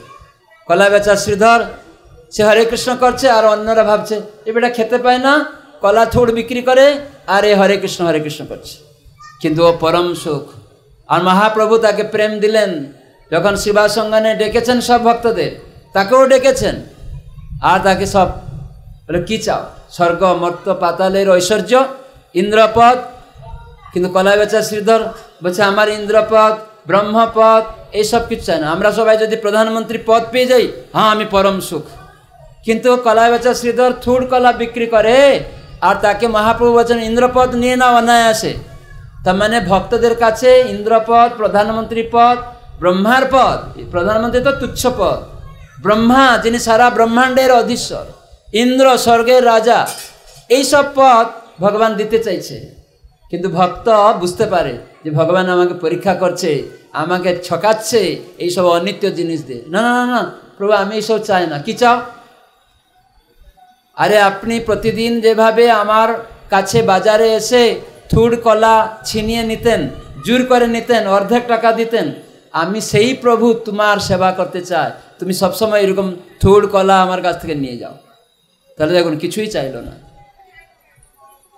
কলা বেচা শ্রীধর, সে হরে কৃষ্ণ করছে, আর অন্যরা ভাবছে এ বেটা খেতে পায় না, কলা থুড় বিক্রি করে, আর এ হরে কৃষ্ণ করছে, কিন্তু ও পরম সুখ। আর মহাপ্রভু তাকে প্রেম দিলেন, যখন শিবাসঙ্গনে ডেকেছেন সব ভক্তদের, তাকেও ডেকেছেন, আর তাকে সব বলে কি চাও? স্বর্গ, মর্ত, পাতালের ঐশ্বর্য, ইন্দ্রপদ। কিন্তু কলা বেচা শ্রীধর বলছে আমার ইন্দ্রপদ, ব্রহ্মপদ এইসব কিছু চাই না, আমরা সবাই যদি প্রধানমন্ত্রী পদ পেয়ে যাই, হ্যাঁ আমি পরম সুখ। কিন্তু কলা বেচা শ্রীধর থুড় কলা বিক্রি করে, আর তাকে মহাপ্রভু বলছেন ইন্দ্রপদ নিয়ে নাও অনায়াসে। তার মানে ভক্তদের কাছে ইন্দ্রপদ, প্রধানমন্ত্রী পদ, ব্রহ্মার পদ, প্রধানমন্ত্রী তো তুচ্ছ পদ, ব্রহ্মা যিনি সারা ব্রহ্মাণ্ডের অধীশ্বর, ইন্দ্র স্বর্গের রাজা, এইসব পদ ভগবান দিতে চাইছে। কিন্তু ভক্ত বুঝতে পারে যে ভগবান আমাকে পরীক্ষা করছে, আমাকে ঠকাচ্ছে এইসব অনিত্য জিনিস দিয়ে। না না না, প্রভু আমি এইসব চাই না। কি চাও? আরে আপনি প্রতিদিন যেভাবে আমার কাছে বাজারে এসে থুড় কলা ছিনিয়ে নিতেন, জোর করে নিতেন, অর্ধেক টাকা দিতেন, আমি সেই প্রভু তোমার সেবা করতে চাই, তুমি সবসময় এরকম থুড় কলা আমার কাছ থেকে নিয়ে যাও। তাহলে দেখুন কিছুই চাইল না।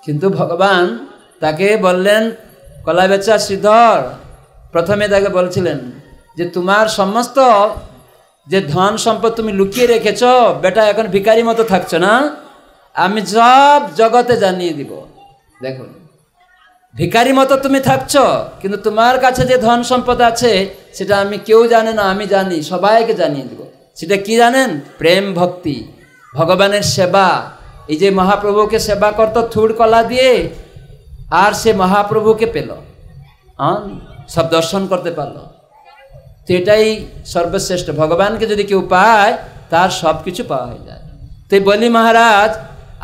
কিন্তু ভগবান তাকে বললেন, কলা বেচা শ্রীধর, প্রথমে তাকে বলছিলেন যে তোমার সমস্ত যে ধন সম্পদ তুমি লুকিয়ে রেখেছ, বেটা এখন ভিখারি মতো থাকছো না, আমি সব জগতে জানিয়ে দিব। দেখুন ভিখারি মতো তুমি থাকছো, কিন্তু তোমার কাছে যে ধন সম্পদ আছে সেটা আমি কেউ জানে না, আমি জানি, সবাইকে জানিয়ে দিব। সেটা কি জানেন? প্রেম ভক্তি, ভগবানের সেবা। এই যে মহাপ্রভুকে সেবা করতো থুড় কলা দিয়ে, আর সে মহাপ্রভুকে পেল, সব দর্শন করতে পারলো। তো এটাই সর্বশ্রেষ্ঠ। ভগবানকে যদি কেউ পায় তার সব কিছু পাওয়া হয়ে যায়। তো বলি মহারাজ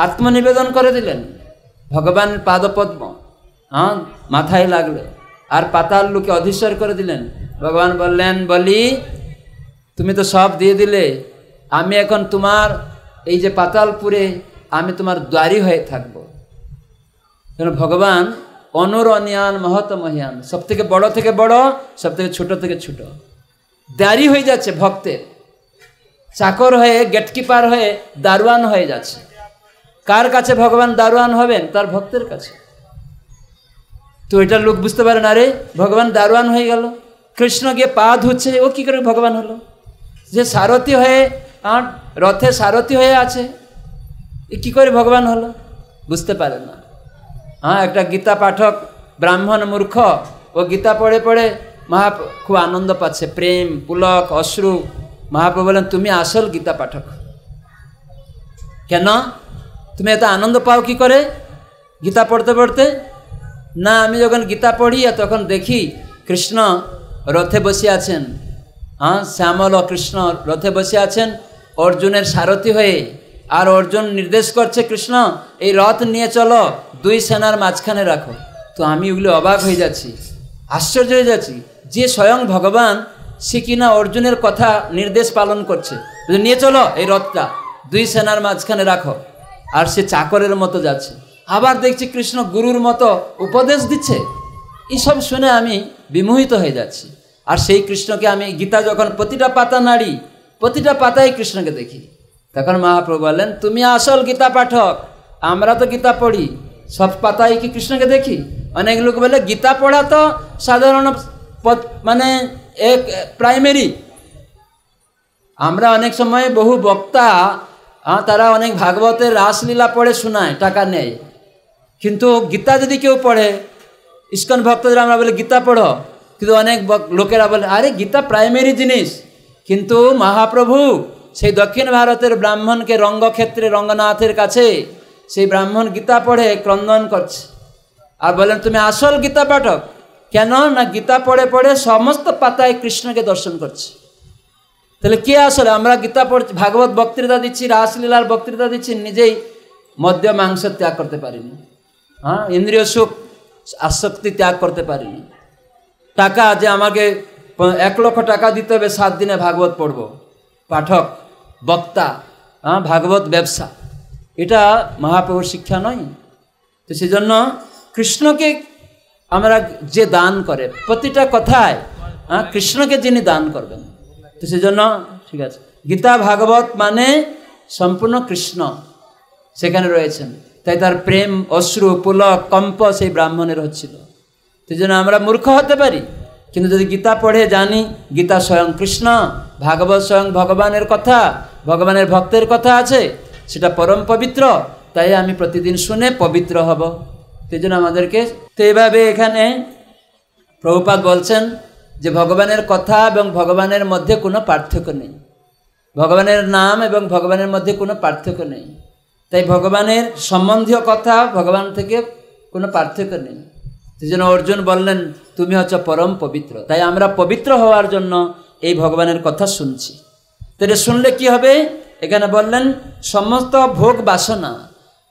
আত্মনিবেদন করে দিলেন, ভগবানের পাদপদ্ম মাথায় লাগলো, আর পাতাল লোকে অধীশ্বর করে দিলেন। ভগবান বললেন, বলি তুমি তো সব দিয়ে দিলে, আমি এখন তোমার এই যে পাতালপুরে আমি তোমার দ্বারী হয়ে থাকবো। কেন ভগবান অনুর অনিয়ান মহত মহিয়ান, সব থেকে বড়, সব থেকে ছোট, দ্বারী হয়ে যাচ্ছে ভক্তের, চাকর হয়ে, গেটকিপার হয়ে, দারোয়ান হয়ে যাচ্ছে। কার কাছে ভগবান দারোয়ান হবেন? তার ভক্তের কাছে। তো এটা লোক বুঝতে পারে না, রে ভগবান দারোয়ান হয়ে গেল, কৃষ্ণ গিয়ে পা ধুচ্ছে, ও কি করে ভগবান হলো? যে সারথি হয়ে, রথে সারথি হয়ে আছে, এ কি করে ভগবান হলো? বুঝতে পারে না। हाँ एक गीता पाठक ब्राह्मण मूर्ख वो गीता पढ़े पढ़े खूब आनंद पाচ্ছে प्रेम पुलक अश्रु महाप्रभु बोलें तुम्हें आसल गीता पाठक কেন তুমি এত আনন্দ পাও কি করে গীতা পড়তে পড়তে না আমি যখন গীতা পড়ি তখন দেখি কৃষ্ণ রথে বসে আছেন हाँ শ্যামল কৃষ্ণ রথে বসে আছেন অর্জুনের সারথি হয়ে আর অর্জুন নির্দেশ করছে কৃষ্ণ এই রথ নিয়ে চলো দুই সেনার মাঝখানে রাখো তো আমি ওগুলো অবাক হয়ে যাচ্ছি আশ্চর্য হয়ে যাচ্ছি যে স্বয়ং ভগবান সে কিনা অর্জুনের কথা নির্দেশ পালন করছে নিয়ে চলো এই রথটা দুই সেনার মাঝখানে রাখো আর সে চাকরের মতো যাচ্ছে আবার দেখছি কৃষ্ণ গুরুর মতো উপদেশ দিচ্ছে এইসব শুনে আমি বিমোহিত হয়ে যাচ্ছি আর সেই কৃষ্ণকে আমি গীতা যখন প্রতিটা পাতা নাড়ি প্রতিটা পাতায় কৃষ্ণকে দেখি তখন মহাপ্রভু বললেন তুমি আসল গীতা পাঠক আমরা তো গীতা পড়ি সব পাতায় কি কৃষ্ণকে দেখি অনেক লোক বলে গীতা পড়া তো সাধারণ মানে এক প্রাইমারি আমরা অনেক সময় বহু বক্তা তারা অনেক ভাগবতের রাসলীলা পড়ে শোনায় টাকা নেয় কিন্তু গীতা যদি কেউ পড়ে ইস্কন ভক্তদের আমরা বলে গীতা পড়ো কিন্তু অনেক লোকেরা বলে আরে গীতা প্রাইমারি জিনিস কিন্তু মহাপ্রভু সেই দক্ষিণ ভারতের ব্রাহ্মণকে রঙ্গক্ষেত্রে রঙ্গনাথের কাছে সেই ব্রাহ্মণ গীতা পড়ে ক্রন্দন করছে আর বলেন তুমি আসল গীতা পাঠক কেন না গীতা পড়ে পড়ে সমস্ত পাতায় কৃষ্ণকে দর্শন করছে তাহলে কে আসলে আমরা গীতা পড়ছি ভাগবত বক্তৃতা দিচ্ছি রাসলীলার বক্তৃতা দিচ্ছি নিজেই মদ্য মাংস ত্যাগ করতে পারিনি হ্যাঁ ইন্দ্রিয় সুখ আসক্তি ত্যাগ করতে পারিনি টাকা যে আমাকে 1 লক্ষ টাকা দিতে হবে 7 দিনে ভাগবত পড়ব পাঠক বক্তা হ্যাঁ ভাগবত ব্যবসা এটা মহাপ্রভুর শিক্ষা নয় তো সেজন্য কৃষ্ণকে আমরা যে দান করে প্রতিটা কথায় হ্যাঁ কৃষ্ণকে যিনি দান করবেন তো সেজন্য ঠিক আছে গীতা ভাগবত মানে সম্পূর্ণ কৃষ্ণ সেখানে রয়েছেন তাই তার প্রেম অশ্রু পুলক কম্প সেই ব্রাহ্মণের হচ্ছিল সেই জন্য আমরা মূর্খ হতে পারি কিন্তু যদি গীতা পড়ে জানি গীতা স্বয়ং কৃষ্ণ ভাগবত স্বয়ং ভগবানের কথা ভগবানের ভক্তের কথা আছে সেটা পরম পবিত্র তাই আমি প্রতিদিন শুনে পবিত্র হব সেই জন্য আমাদেরকে তো এইভাবে এখানে প্রভুপাদ বলছেন যে ভগবানের কথা এবং ভগবানের মধ্যে কোনো পার্থক্য নেই ভগবানের নাম এবং ভগবানের মধ্যে কোনো পার্থক্য নেই তাই ভগবানের সম্বন্ধীয় কথা ভগবান থেকে কোনো পার্থক্য নেই সেই জন্য অর্জুন বললেন তুমি হচ্ছ পরম পবিত্র তাই আমরা পবিত্র হওয়ার জন্য এই ভগবানের কথা শুনছি তো এটা শুনলে কি হবে এখানে বললেন সমস্ত ভোগ বাসনা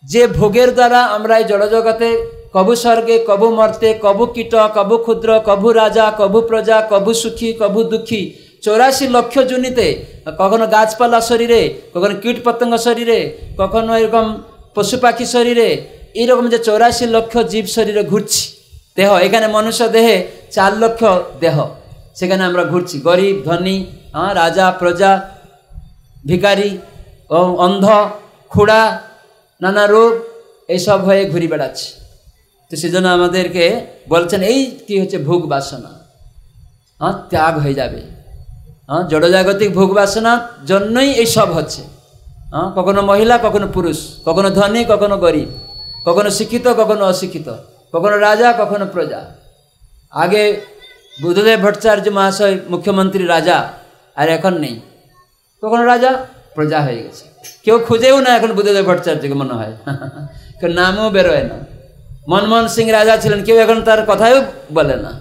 যে ভোগের দ্বারা আমরা এই জড়জগতে কবু স্বর্গে কবু মর্তে কবু কীট কবু ক্ষুদ্র কবু রাজা কবু প্রজা কবু সুখী কবু দুঃখী 84 লক্ষ জুনিতে কখনো গাছপালা শরীরে কখনো কীট পতঙ্গ শরীরে কখনো এরকম পশু পাখি শরীরে এইরকম যে 84 লক্ষ জীব শরীরে ঘুরছি দেহ এখানে মনুষ্য দেহে 4 লক্ষ দেহ সেখানে আমরা ঘুরছি গরিব ধনী রাজা প্রজা ভিখারি ও অন্ধ খুড়া নানা রোগ এইসব হয়ে ঘুরে বেড়াচ্ছে তো সেজন্য আমাদেরকে বলছেন এই কি হচ্ছে ভোগ বাসনা ত্যাগ হয়ে যাবে জড়জাগতিক ভোগ বাসনার জন্যই এই সব হচ্ছে কখনো মহিলা কখনো পুরুষ কখনো ধনী কখনো গরিব কখনো শিক্ষিত কখনো অশিক্ষিত কখনো রাজা কখনো প্রজা আগে বুদ্ধদেব ভট্টাচার্য মহাশয় মুখ্যমন্ত্রী রাজা আর এখন নেই কখনো রাজা প্রজা হয়ে গেছে কেউ খুঁজেও না এখন বুদ্ধদেব ভট্টাচার্যকে মনে হয় কেউ নামও বেরোয় না মনমোহন সিং রাজা ছিলেন কেউ এখন তার কথাও বলে না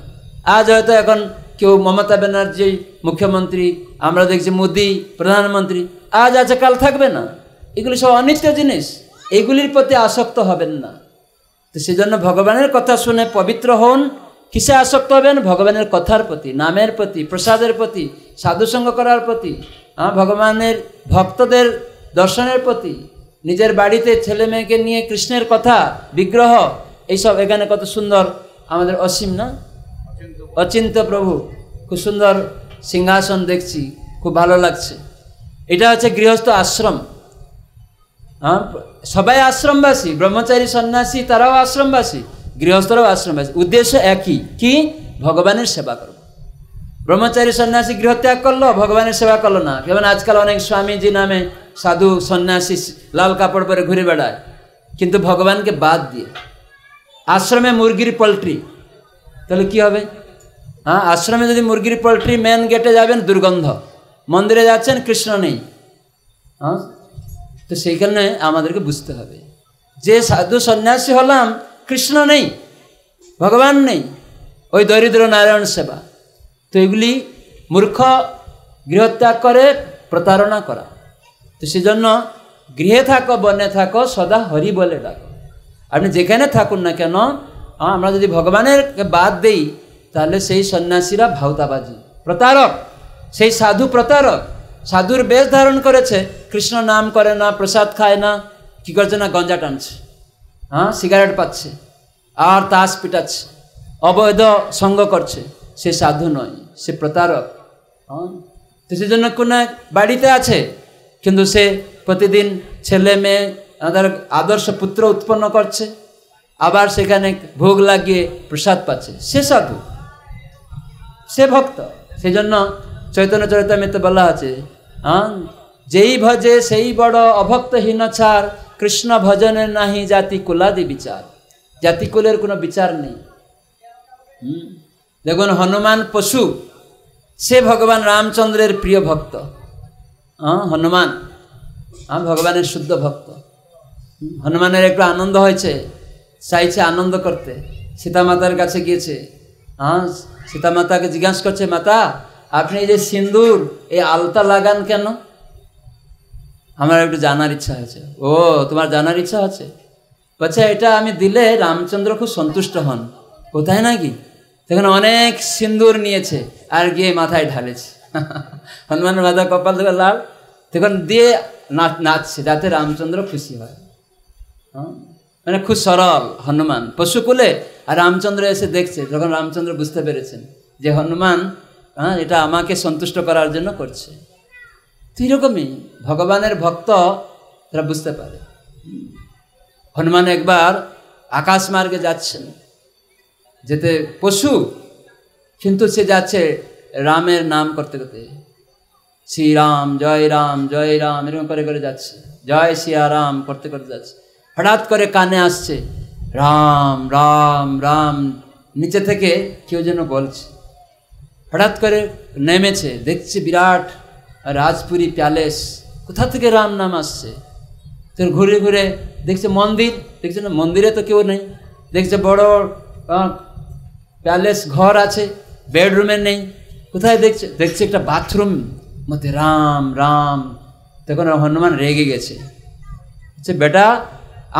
আজ হয়তো এখন কেউ মমতা ব্যানার্জি মুখ্যমন্ত্রী আমরা দেখছি মোদি প্রধানমন্ত্রী আজ আছে কাল থাকবে না এগুলি সব অনিত্য জিনিস এগুলির প্রতি আসক্ত হবেন না তো সেজন্য ভগবানের কথা শুনে পবিত্র হন কিসে আসক্ত হবেন ভগবানের কথার প্রতি নামের প্রতি প্রসাদের প্রতি সাধুসঙ্গ করার প্রতি ভগবানের ভক্তদের দর্শনের প্রতি নিজের বাড়িতে ছেলে মেয়েকে নিয়ে কৃষ্ণের কথা বিগ্রহ এইসব এখানে কত সুন্দর আমাদের অসীম না অচিন্ত প্রভু খুব সুন্দর সিংহাসন দেখছি খুব ভালো লাগছে এটা হচ্ছে গৃহস্থ আশ্রম সবাই আশ্রমবাসী ব্রহ্মচারী সন্ন্যাসী তারাও আশ্রমবাসী গৃহস্থরাও আশ্রমবাসী উদ্দেশ্য একই কি ভগবানের সেবা করব ব্রহ্মচারী সন্ন্যাসী গৃহত্যাগ করলো ভগবানের সেবা করলো না যেমন আজকাল অনেক স্বামীজি নামে সাধু সন্ন্যাসী লাল কাপড় পরে ঘুরে বেড়ায় কিন্তু ভগবানকে বাদ দিয়ে আশ্রমে মুরগির পোলট্রি, তাহলে কি হবে? হ্যাঁ, আশ্রমে যদি মুরগির পোলট্রি, মেন গেটে যাবেন দুর্গন্ধ, মন্দিরে যাচ্ছেন কৃষ্ণ নেই। হ্যাঁ, তো সেইখানে আমাদেরকে বুঝতে হবে যে সাধু সন্ন্যাসী হলাম, কৃষ্ণ নেই, ভগবান নেই, ওই দরিদ্র নারায়ণ সেবা। তো এগুলি মূর্খ গৃহত্যাগ করে প্রতারণা করা। তো সেজন্য গৃহে থাকো বনে থাকো সদা হরি বলে ডাকো। আপনি যেখানে থাকুন না কেন, আমরা যদি ভগবানের বাদ দেই তাহলে সেই সন্ন্যাসীরা ভাওতাবাজি, প্রতারক। সেই সাধু প্রতারক, সাধুর বেশ ধারণ করেছে, কৃষ্ণ নাম করে না, প্রসাদ খায় না, কি করছে না, গঞ্জা টানছে, হ্যাঁ, সিগারেট পাচ্ছে, আর তাস পিটাচ্ছে, অবৈধ সঙ্গ করছে। সে সাধু নয়, সে প্রতারক। হ্যাঁ, তো সেজন্য কোনো বাড়িতে আছে কিন্তু সে প্রতিদিন ছেলে মেয়ে তাদের আদর্শ পুত্র উৎপন্ন করছে, আবার সেখানে ভোগ লাগিয়ে প্রসাদ পাচ্ছে, সে সাধু, সে ভক্ত। সেই জন্য চৈতন্য চরিতামৃতে বলা আছে, যেই ভজে সেই বড় অভক্তহীন ছাড়, কৃষ্ণ ভজনের নাহি জাতি কুলাদি বিচার। জাতিকুলের কোনো বিচার নেই। দেখুন হনুমান পশু, সে ভগবান রামচন্দ্রের প্রিয় ভক্ত। হনুমান ভগবানের শুদ্ধ ভক্ত। হনুমানের একটু আনন্দ হয়েছে, চাইছে আনন্দ করতে, সীতামাতার কাছে গিয়েছে। সীতামাতাকে জিজ্ঞাসা করছে, মাতা আপনি এই যে সিন্দুর, এই আলতা লাগান কেন? আমার একটু জানার ইচ্ছা হয়েছে। ও, তোমার জানার ইচ্ছা আছে? বলছে এটা আমি দিলে রামচন্দ্র খুব সন্তুষ্ট হন। কোথায় নাকি? তখন অনেক সিন্দুর নিয়েছে আর গিয়ে মাথায় ঢালেছে। হনুমানের মাথা কপাল থেকে লাল, তখন দিয়ে নাচছে যাতে রামচন্দ্র খুশি হয়। মানে খুব সরল হনুমান পশুকুলে। আর রামচন্দ্র এসে দেখছে, যখন রামচন্দ্র বুঝতে পেরেছেন যে হনুমান এটা আমাকে সন্তুষ্ট করার জন্য করছে। তো এরকমই ভগবানের ভক্ত তারা বুঝতে পারে। হনুমান একবার আকাশ মার্গে যাচ্ছেন, যেতে পশু, কিন্তু সে যাচ্ছে রামের নাম করতে করতে, শ্রীরাম জয় রাম জয় রাম এরকম করে করে যাচ্ছে, জয় সিয়া রাম করতে করতে যাচ্ছে। হঠাৎ করে কানে আসছে রাম রাম রাম, নিচে থেকে কেউ যেন বলছে। হঠাৎ করে নেমেছে, দেখছে বিরাট রাজপুরী প্যালেস, কোথা থেকে রাম নাম আসছে। তো ঘুরে ঘুরে দেখছে মন্দির, দেখছে না মন্দিরে তো কেউ নেই। দেখছে বড় প্যালেস ঘর আছে, বেডরুমে নেই। কোথায় দেখছে? দেখছে একটা বাথরুম মধ্যে রাম রাম। তখন হনুমান রেগে গেছে, বেটা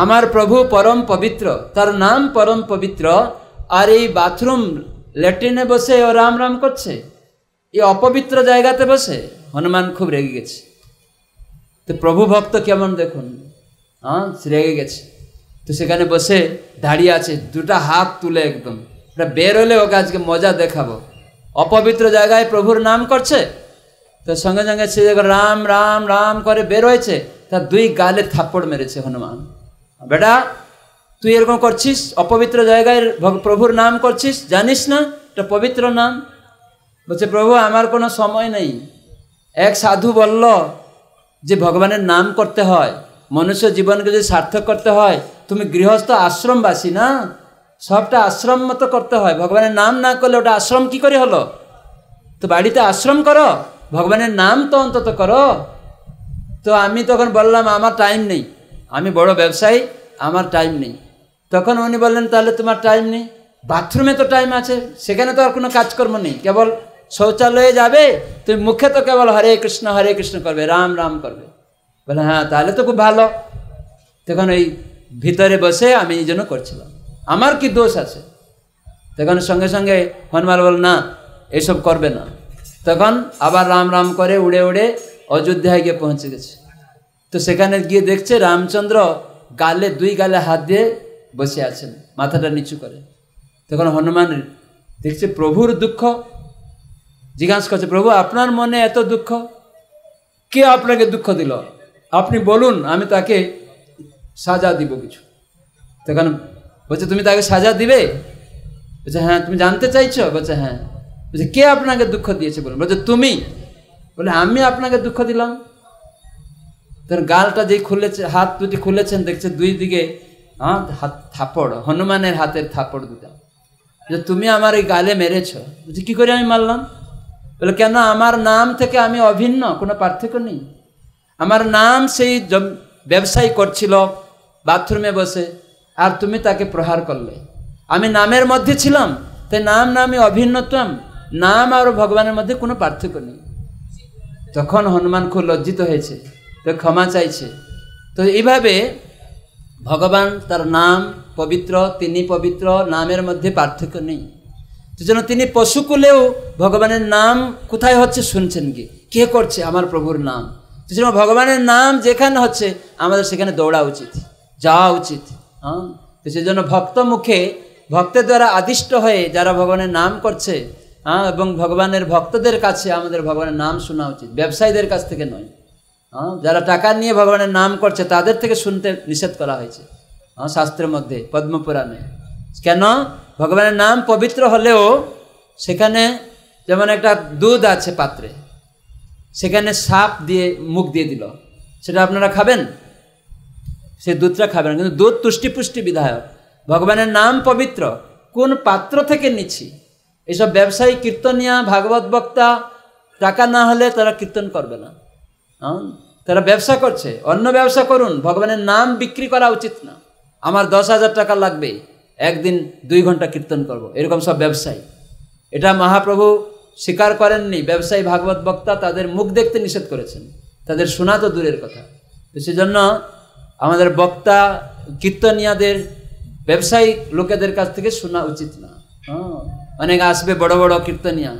আমার প্রভু পরম পবিত্র, তার নাম পরম পবিত্র, আর এই বাথরুম ল্যাট্রিনে বসে ও রাম রাম করছে, এই অপবিত্র জায়গাতে বসে। হনুমান খুব রেগে গেছে। তো প্রভু ভক্ত কেমন দেখুন, রেগে গেছে। তো সেখানে বসে দাঁড়িয়ে আছে, দুটা হাত তুলে একদম, এটা বের হলে ওকে আজকে মজা দেখাবো। অপবিত্র জায়গায় প্রভুর নাম করছে। তো সঙ্গে সঙ্গে সে রাম রাম রাম করে বের হয়েছে, তার দুই গালে থাপ্পড় মেরেছে হনুমান। বেটা তুই এরকম করছিস, অপবিত্র জায়গায় প্রভুর নাম করছিস, জানিস না এটা পবিত্র নাম? বলছে প্রভু আমার কোনো সময় নেই। এক সাধু বলল যে ভগবানের নাম করতে হয়, মনুষ্য জীবনকে যদি সার্থক করতে হয়, তুমি গৃহস্থ আশ্রমবাসী না, সবটা আশ্রম মতো করতে হয়। ভগবানের নাম না করলে ওটা আশ্রম কি করে হলো? তো বাড়িতে আশ্রম করো, ভগবানের নাম তো অন্তত করো। তো আমি তখন বললাম আমার টাইম নেই, আমি বড় ব্যবসায়ী, আমার টাইম নেই। তখন উনি বললেন তাহলে তোমার টাইম নেই, বাথরুমে তো টাইম আছে, সেখানে তো আর কোনো কাজকর্ম নেই, কেবল শৌচালয়ে যাবে, তুমি মুখে তো কেবল হরে কৃষ্ণ করবে, রাম রাম করবে। বলে হ্যাঁ তাহলে তো খুব ভালো। তখন ওই ভিতরে বসে আমি এই জন্য করছিলাম, আমার কি দোষ আছে? তখন সঙ্গে সঙ্গে হনুমান বল না এইসব করবে না। তখন আবার রাম রাম করে উড়ে উড়ে অযোধ্যায় গিয়ে পৌঁছে গেছে। তো সেখানে গিয়ে দেখছে রামচন্দ্র গালে দুই গালে হাত দিয়ে বসে আছেন, মাথাটা নিচু করে। তখন হনুমান দেখছে প্রভুর দুঃখ, জিজ্ঞাসা করছে প্রভু আপনার মনে এত দুঃখ, কে আপনাকে দুঃখ দিল? আপনি বলুন, আমি তাকে সাজা দিব কিছু। তখন বলছে তুমি তাকে সাজা দিবে? বলছে হ্যাঁ। তুমি জানতে চাইছো? বলছে হ্যাঁ। বলছে কে আপনাকে দুঃখ দিয়েছে বলুন? বলছে তুমি। বলে আমি আপনাকে দুঃখ দিলাম? তোর গালটা যেই খুলেছে, হাত দুটি খুলেছেন, দেখছে দুই দিকে থাপড়, হনুমানের হাতের থাপড় দুটা, যে তুমি আমার এই গালে মেরেছ। বলছি কী করে আমি মারলাম? বলে কেন, আমার নাম থেকে আমি অভিন্ন, কোনো পার্থক্য নেই। আমার নাম সেই ব্যবসায়ী করছিল বাথরুমে বসে, আর তুমি তাকে প্রহার করলে। আমি নামের মধ্যে ছিলাম, তাই নাম নামে অভিন্নতম, নাম আর ভগবানের মধ্যে কোনো পার্থক্য নেই। তখন হনুমান খুব লজ্জিত হয়েছে, তো ক্ষমা চাইছে। তো এইভাবে ভগবান তার নাম পবিত্র, তিনি পবিত্র, নামের মধ্যে পার্থক্য নেই। তো যেন তিনি পশুকুলেও ভগবানের নাম কোথায় হচ্ছে শুনছেন, কি কে করছে, আমার প্রভুর নাম। তো যেন ভগবানের নাম যেখানে হচ্ছে আমাদের সেখানে দৌড়া উচিত, যাওয়া উচিত। তো সেজন্য ভক্ত মুখে, ভক্তের দ্বারা আদিষ্ট হয়ে যারা ভগবানের নাম করছে, এবং ভগবানের ভক্তদের কাছে আমাদের ভগবানের নাম শোনা উচিত, ব্যবসায়ীদের কাছ থেকে নয়। যারা টাকা নিয়ে ভগবানের নাম করছে তাদের থেকে শুনতে নিষেধ করা হয়েছে শাস্ত্রের মধ্যে, পদ্মপুরাণে। কেন? ভগবানের নাম পবিত্র হলেও সেখানে যেমন একটা দুধ আছে পাত্রে, সেখানে সাপ দিয়ে মুখ দিয়ে দিল, সেটা আপনারা খাবেন? সেই দুধটা খাবেন, কিন্তু দুধ তুষ্টি পুষ্টি বিধায়ক। ভগবানের নাম পবিত্র, কোন পাত্র থেকে নিচ্ছি? এইসব ব্যবসায়ী কীর্তনিয়া ভাগবত বক্তা টাকা না হলে তারা কীর্তন করবে না। তারা ব্যবসা করছে, অন্য ব্যবসা করুন, ভগবানের নাম বিক্রি করা উচিত না। আমার 10,000 টাকা লাগবে, একদিন 2 ঘন্টা কীর্তন করব, এরকম সব ব্যবসায়ী। এটা মহাপ্রভু স্বীকার করেননি। ব্যবসায়ী ভাগবত বক্তা তাদের মুখ দেখতে নিষেধ করেছেন, তাদের শোনা তো দূরের কথা। তো সেজন্য আমাদের বক্তা কীর্তনিয়াদের ব্যবসায়ী লোকেদের কাছ থেকে শোনা উচিত না। অনেক আসবে বড় বড় কীর্তনিয়া,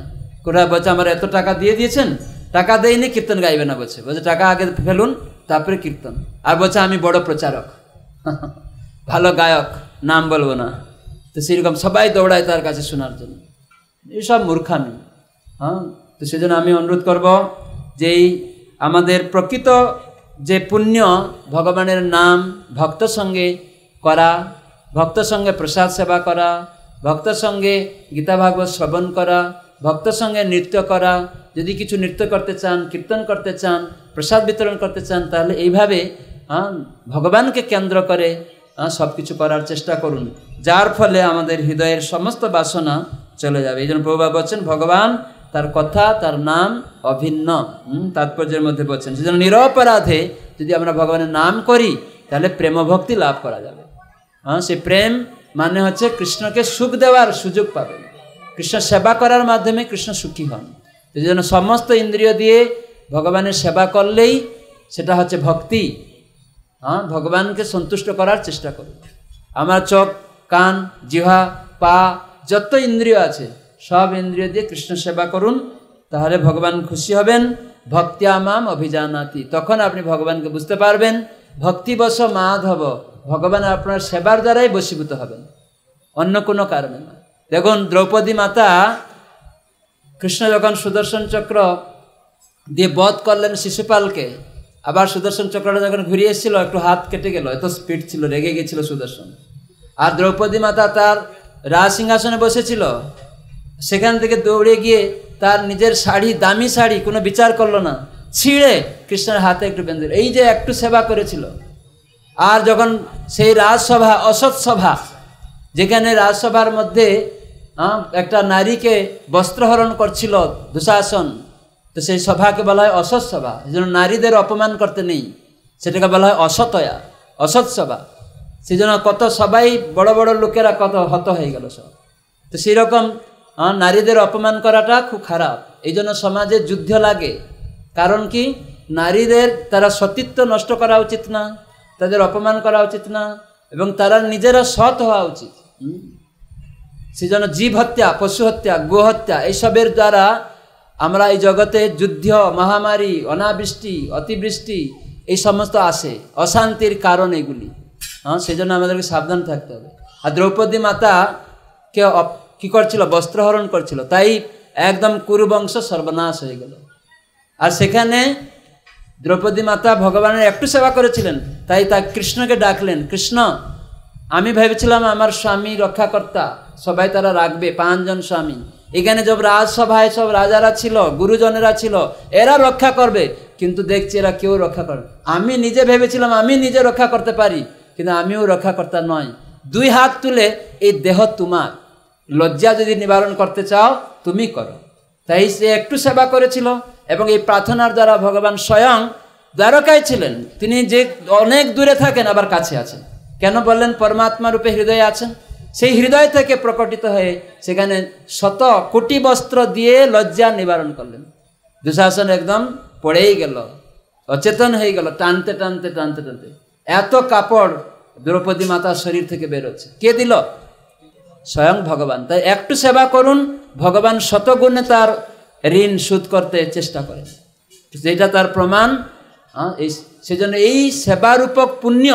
কোথায় বলছে আমার এত টাকা দিয়ে দিয়েছেন, টাকা দেয়নি কীর্তন গাইবে না, বলছে টাকা আগে ফেলুন তারপরে কীর্তন। আর বলছে আমি বড় প্রচারক, ভালো গায়ক, নাম বলবো না। তো সেরকম সবাই দৌড়ায় তার কাছে শোনার জন্য, এইসব মূর্খামি। তো সেজন্য আমি অনুরোধ করব যে আমাদের প্রকৃত যে পুণ্য, ভগবানের নাম ভক্ত সঙ্গে করা, ভক্ত সঙ্গে প্রসাদ সেবা করা, ভক্ত সঙ্গে গীতা ভাগবত শ্রবণ করা, ভক্ত সঙ্গে নৃত্য করা। যদি কিছু নৃত্য করতে চান, কীর্তন করতে চান, প্রসাদ বিতরণ করতে চান, তাহলে এইভাবে ভগবানকে কেন্দ্র করে সব কিছু করার চেষ্টা করুন, যার ফলে আমাদের হৃদয়ের সমস্ত বাসনা চলে যাবে। এই জন্য প্রভুপাদ বলছেন ভগবান, তার কথা, তার নাম অভিন্ন, তাৎপর্যের মধ্যে বলছেন। সেজন্য নিরপরাধে যদি আমরা ভগবানের নাম করি তাহলে প্রেম ভক্তি লাভ করা যাবে। সে প্রেম মানে হচ্ছে কৃষ্ণকে সুখ দেওয়ার সুযোগ পাবেন, কৃষ্ণ সেবা করার মাধ্যমে কৃষ্ণ সুখী হন। এই জন্য সমস্ত ইন্দ্রিয় দিয়ে ভগবানের সেবা করলেই সেটা হচ্ছে ভক্তি। ভগবানকে সন্তুষ্ট করার চেষ্টা করুন। আমার চোখ, কান, জিহ্বা, পা, যত ইন্দ্রিয় আছে সব ইন্দ্রিয় দিয়ে কৃষ্ণ সেবা করুন, তাহলে ভগবান খুশি হবেন। ভক্তিয়া মাম অভিজানাতি, তখন আপনি ভগবানকে বুঝতে পারবেন। ভক্তিবশ মাধব, ভগবান আপনার সেবার দ্বারাই বশীভূত হবেন, অন্য কোনো কারণে না। দেখুন দ্রৌপদী মাতা, কৃষ্ণ যখন সুদর্শন চক্র দিয়ে বধ করলেন শিশুপালকে, আবার সুদর্শন চক্রটা যখন ঘুরিয়ে এসেছিল একটু হাত কেটে গেল, এত স্পিড ছিল, রেগে গেছিল সুদর্শন। আর দ্রৌপদী মাতা তার রাজ সিংহাসনে বসেছিল, সেখান থেকে দৌড়ে গিয়ে তার নিজের শাড়ি, দামি শাড়ি, কোনো বিচার করলো না, ছিঁড়ে কৃষ্ণের হাতে একটু বেঁধে, এই যে একটু সেবা করেছিল। আর যখন সেই রাজসভা, অসৎ সভা, যেখানে রাজসভার মধ্যে একটা নারীকে বস্ত্রহরণ করছিল দুঃশাসন, তো সেই সভাকে বলা হয় অসৎ সভা। এই জন্য নারীদের অপমান করতে নেই, সেটাকে বলা হয় অসতয়া, অসৎ সভা। সেই জন্য কত সবাই বড় বড় লোকেরা কত হত হয়ে গেল সব। তো সেই রকম নারীদের অপমান করাটা খুব খারাপ। এই জন্য সমাজে যুদ্ধ লাগে। কারণ কি, নারীদের তারা সতীত্ব নষ্ট করা উচিত না, তাদের অপমান করা উচিত না, এবং তারা নিজেরা সৎ হওয়া উচিত। সেই জন্য জীব হত্যা, পশু হত্যা, গো হত্যা, এইসবের দ্বারা আমরা এই জগতে যুদ্ধ, মহামারী, অনাবৃষ্টি, অতিবৃষ্টি এই সমস্ত আসে, অশান্তির কারণ এগুলি। সেই জন্য আমাদেরকে সাবধান থাকতে হবে। আর দ্রৌপদী মাতাকে কী করছিল, বস্ত্রহরণ করছিল, তাই একদম কুরুবংশ সর্বনাশ হয়ে গেল। আর সেখানে দ্রৌপদী মাতা ভগবানের একটু সেবা করেছিলেন, তাই তা কৃষ্ণকে ডাকলেন, কৃষ্ণ আমি ভেবেছিলাম আমার স্বামী রক্ষাকর্তা, সবাই তারা রাখবে, 5 জন স্বামী, এখানে সব রাজসভায় সব রাজারা ছিল, গুরুজনেরা ছিল, এরা রক্ষা করবে, কিন্তু দেখছি এরা কেউ রক্ষা করবে। আমি নিজে ভেবেছিলাম আমি নিজে রক্ষা করতে পারি, কিন্তু আমিও রক্ষাকর্তা নয়। 2 হাত তুলে এই দেহ তোমার, লজ্জা যদি নিবারণ করতে চাও তুমি করো। তাই সে একটু সেবা করেছিল এবং এই প্রার্থনার দ্বারা ভগবান স্বয়ং দ্বারকায় ছিলেন। তিনি যে অনেক দূরে থাকেন আবার কাছে আছেন। কেন বললেন? পরমাত্মা রূপে হৃদয়ে আছেন। সেই হৃদয় থেকে প্রকটিত হয়ে সেখানে 100 কোটি বস্ত্র দিয়ে লজ্জা নিবারণ করলেন। দুঃশাসন একদম পড়েই গেল, অচেতন হয়ে গেল, টানতে টানতে টানতে টানতে এত কাপড় দ্রৌপদী মাতার শরীর থেকে বেরোচ্ছে। কে দিল? স্বয়ং ভগবান। তাই একটু সেবা করুন, ভগবান শতগুণে তার ঋণ শোধ করতে চেষ্টা করেন, যেটা তার প্রমাণ। সেজন্য এই সেবারূপক পুণ্য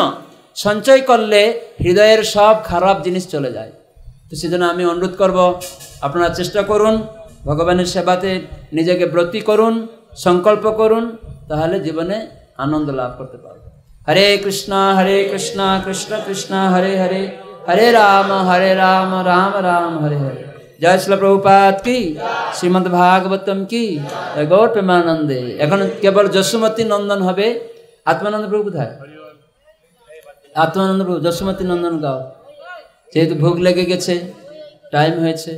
সঞ্চয় করলে হৃদয়ের সব খারাপ জিনিস চলে যায়। তো সেজন্য আমি অনুরোধ করব, আপনারা চেষ্টা করুন, ভগবানের সেবাতে নিজেকে ব্রতী করুন, সংকল্প করুন, তাহলে জীবনে আনন্দ লাভ করতে পারবে। হরে কৃষ্ণ কৃষ্ণ কৃষ্ণ হরে হরে, হরে রাম রাম রাম হরে হরে। জয় শ্রী প্রভুপাদ কি, শ্রীমদ্ ভাগবতম কি, গৌর প্রেমানন্দে। এখন কেবল যশোমতী নন্দন হবে। আত্মানন্দ প্রভু কোথায়? আত্মানন্দ প্রভু যশোমতী নন্দন গাও, যেহেতু ভোগ লেগে গেছে, টাইম হয়েছে।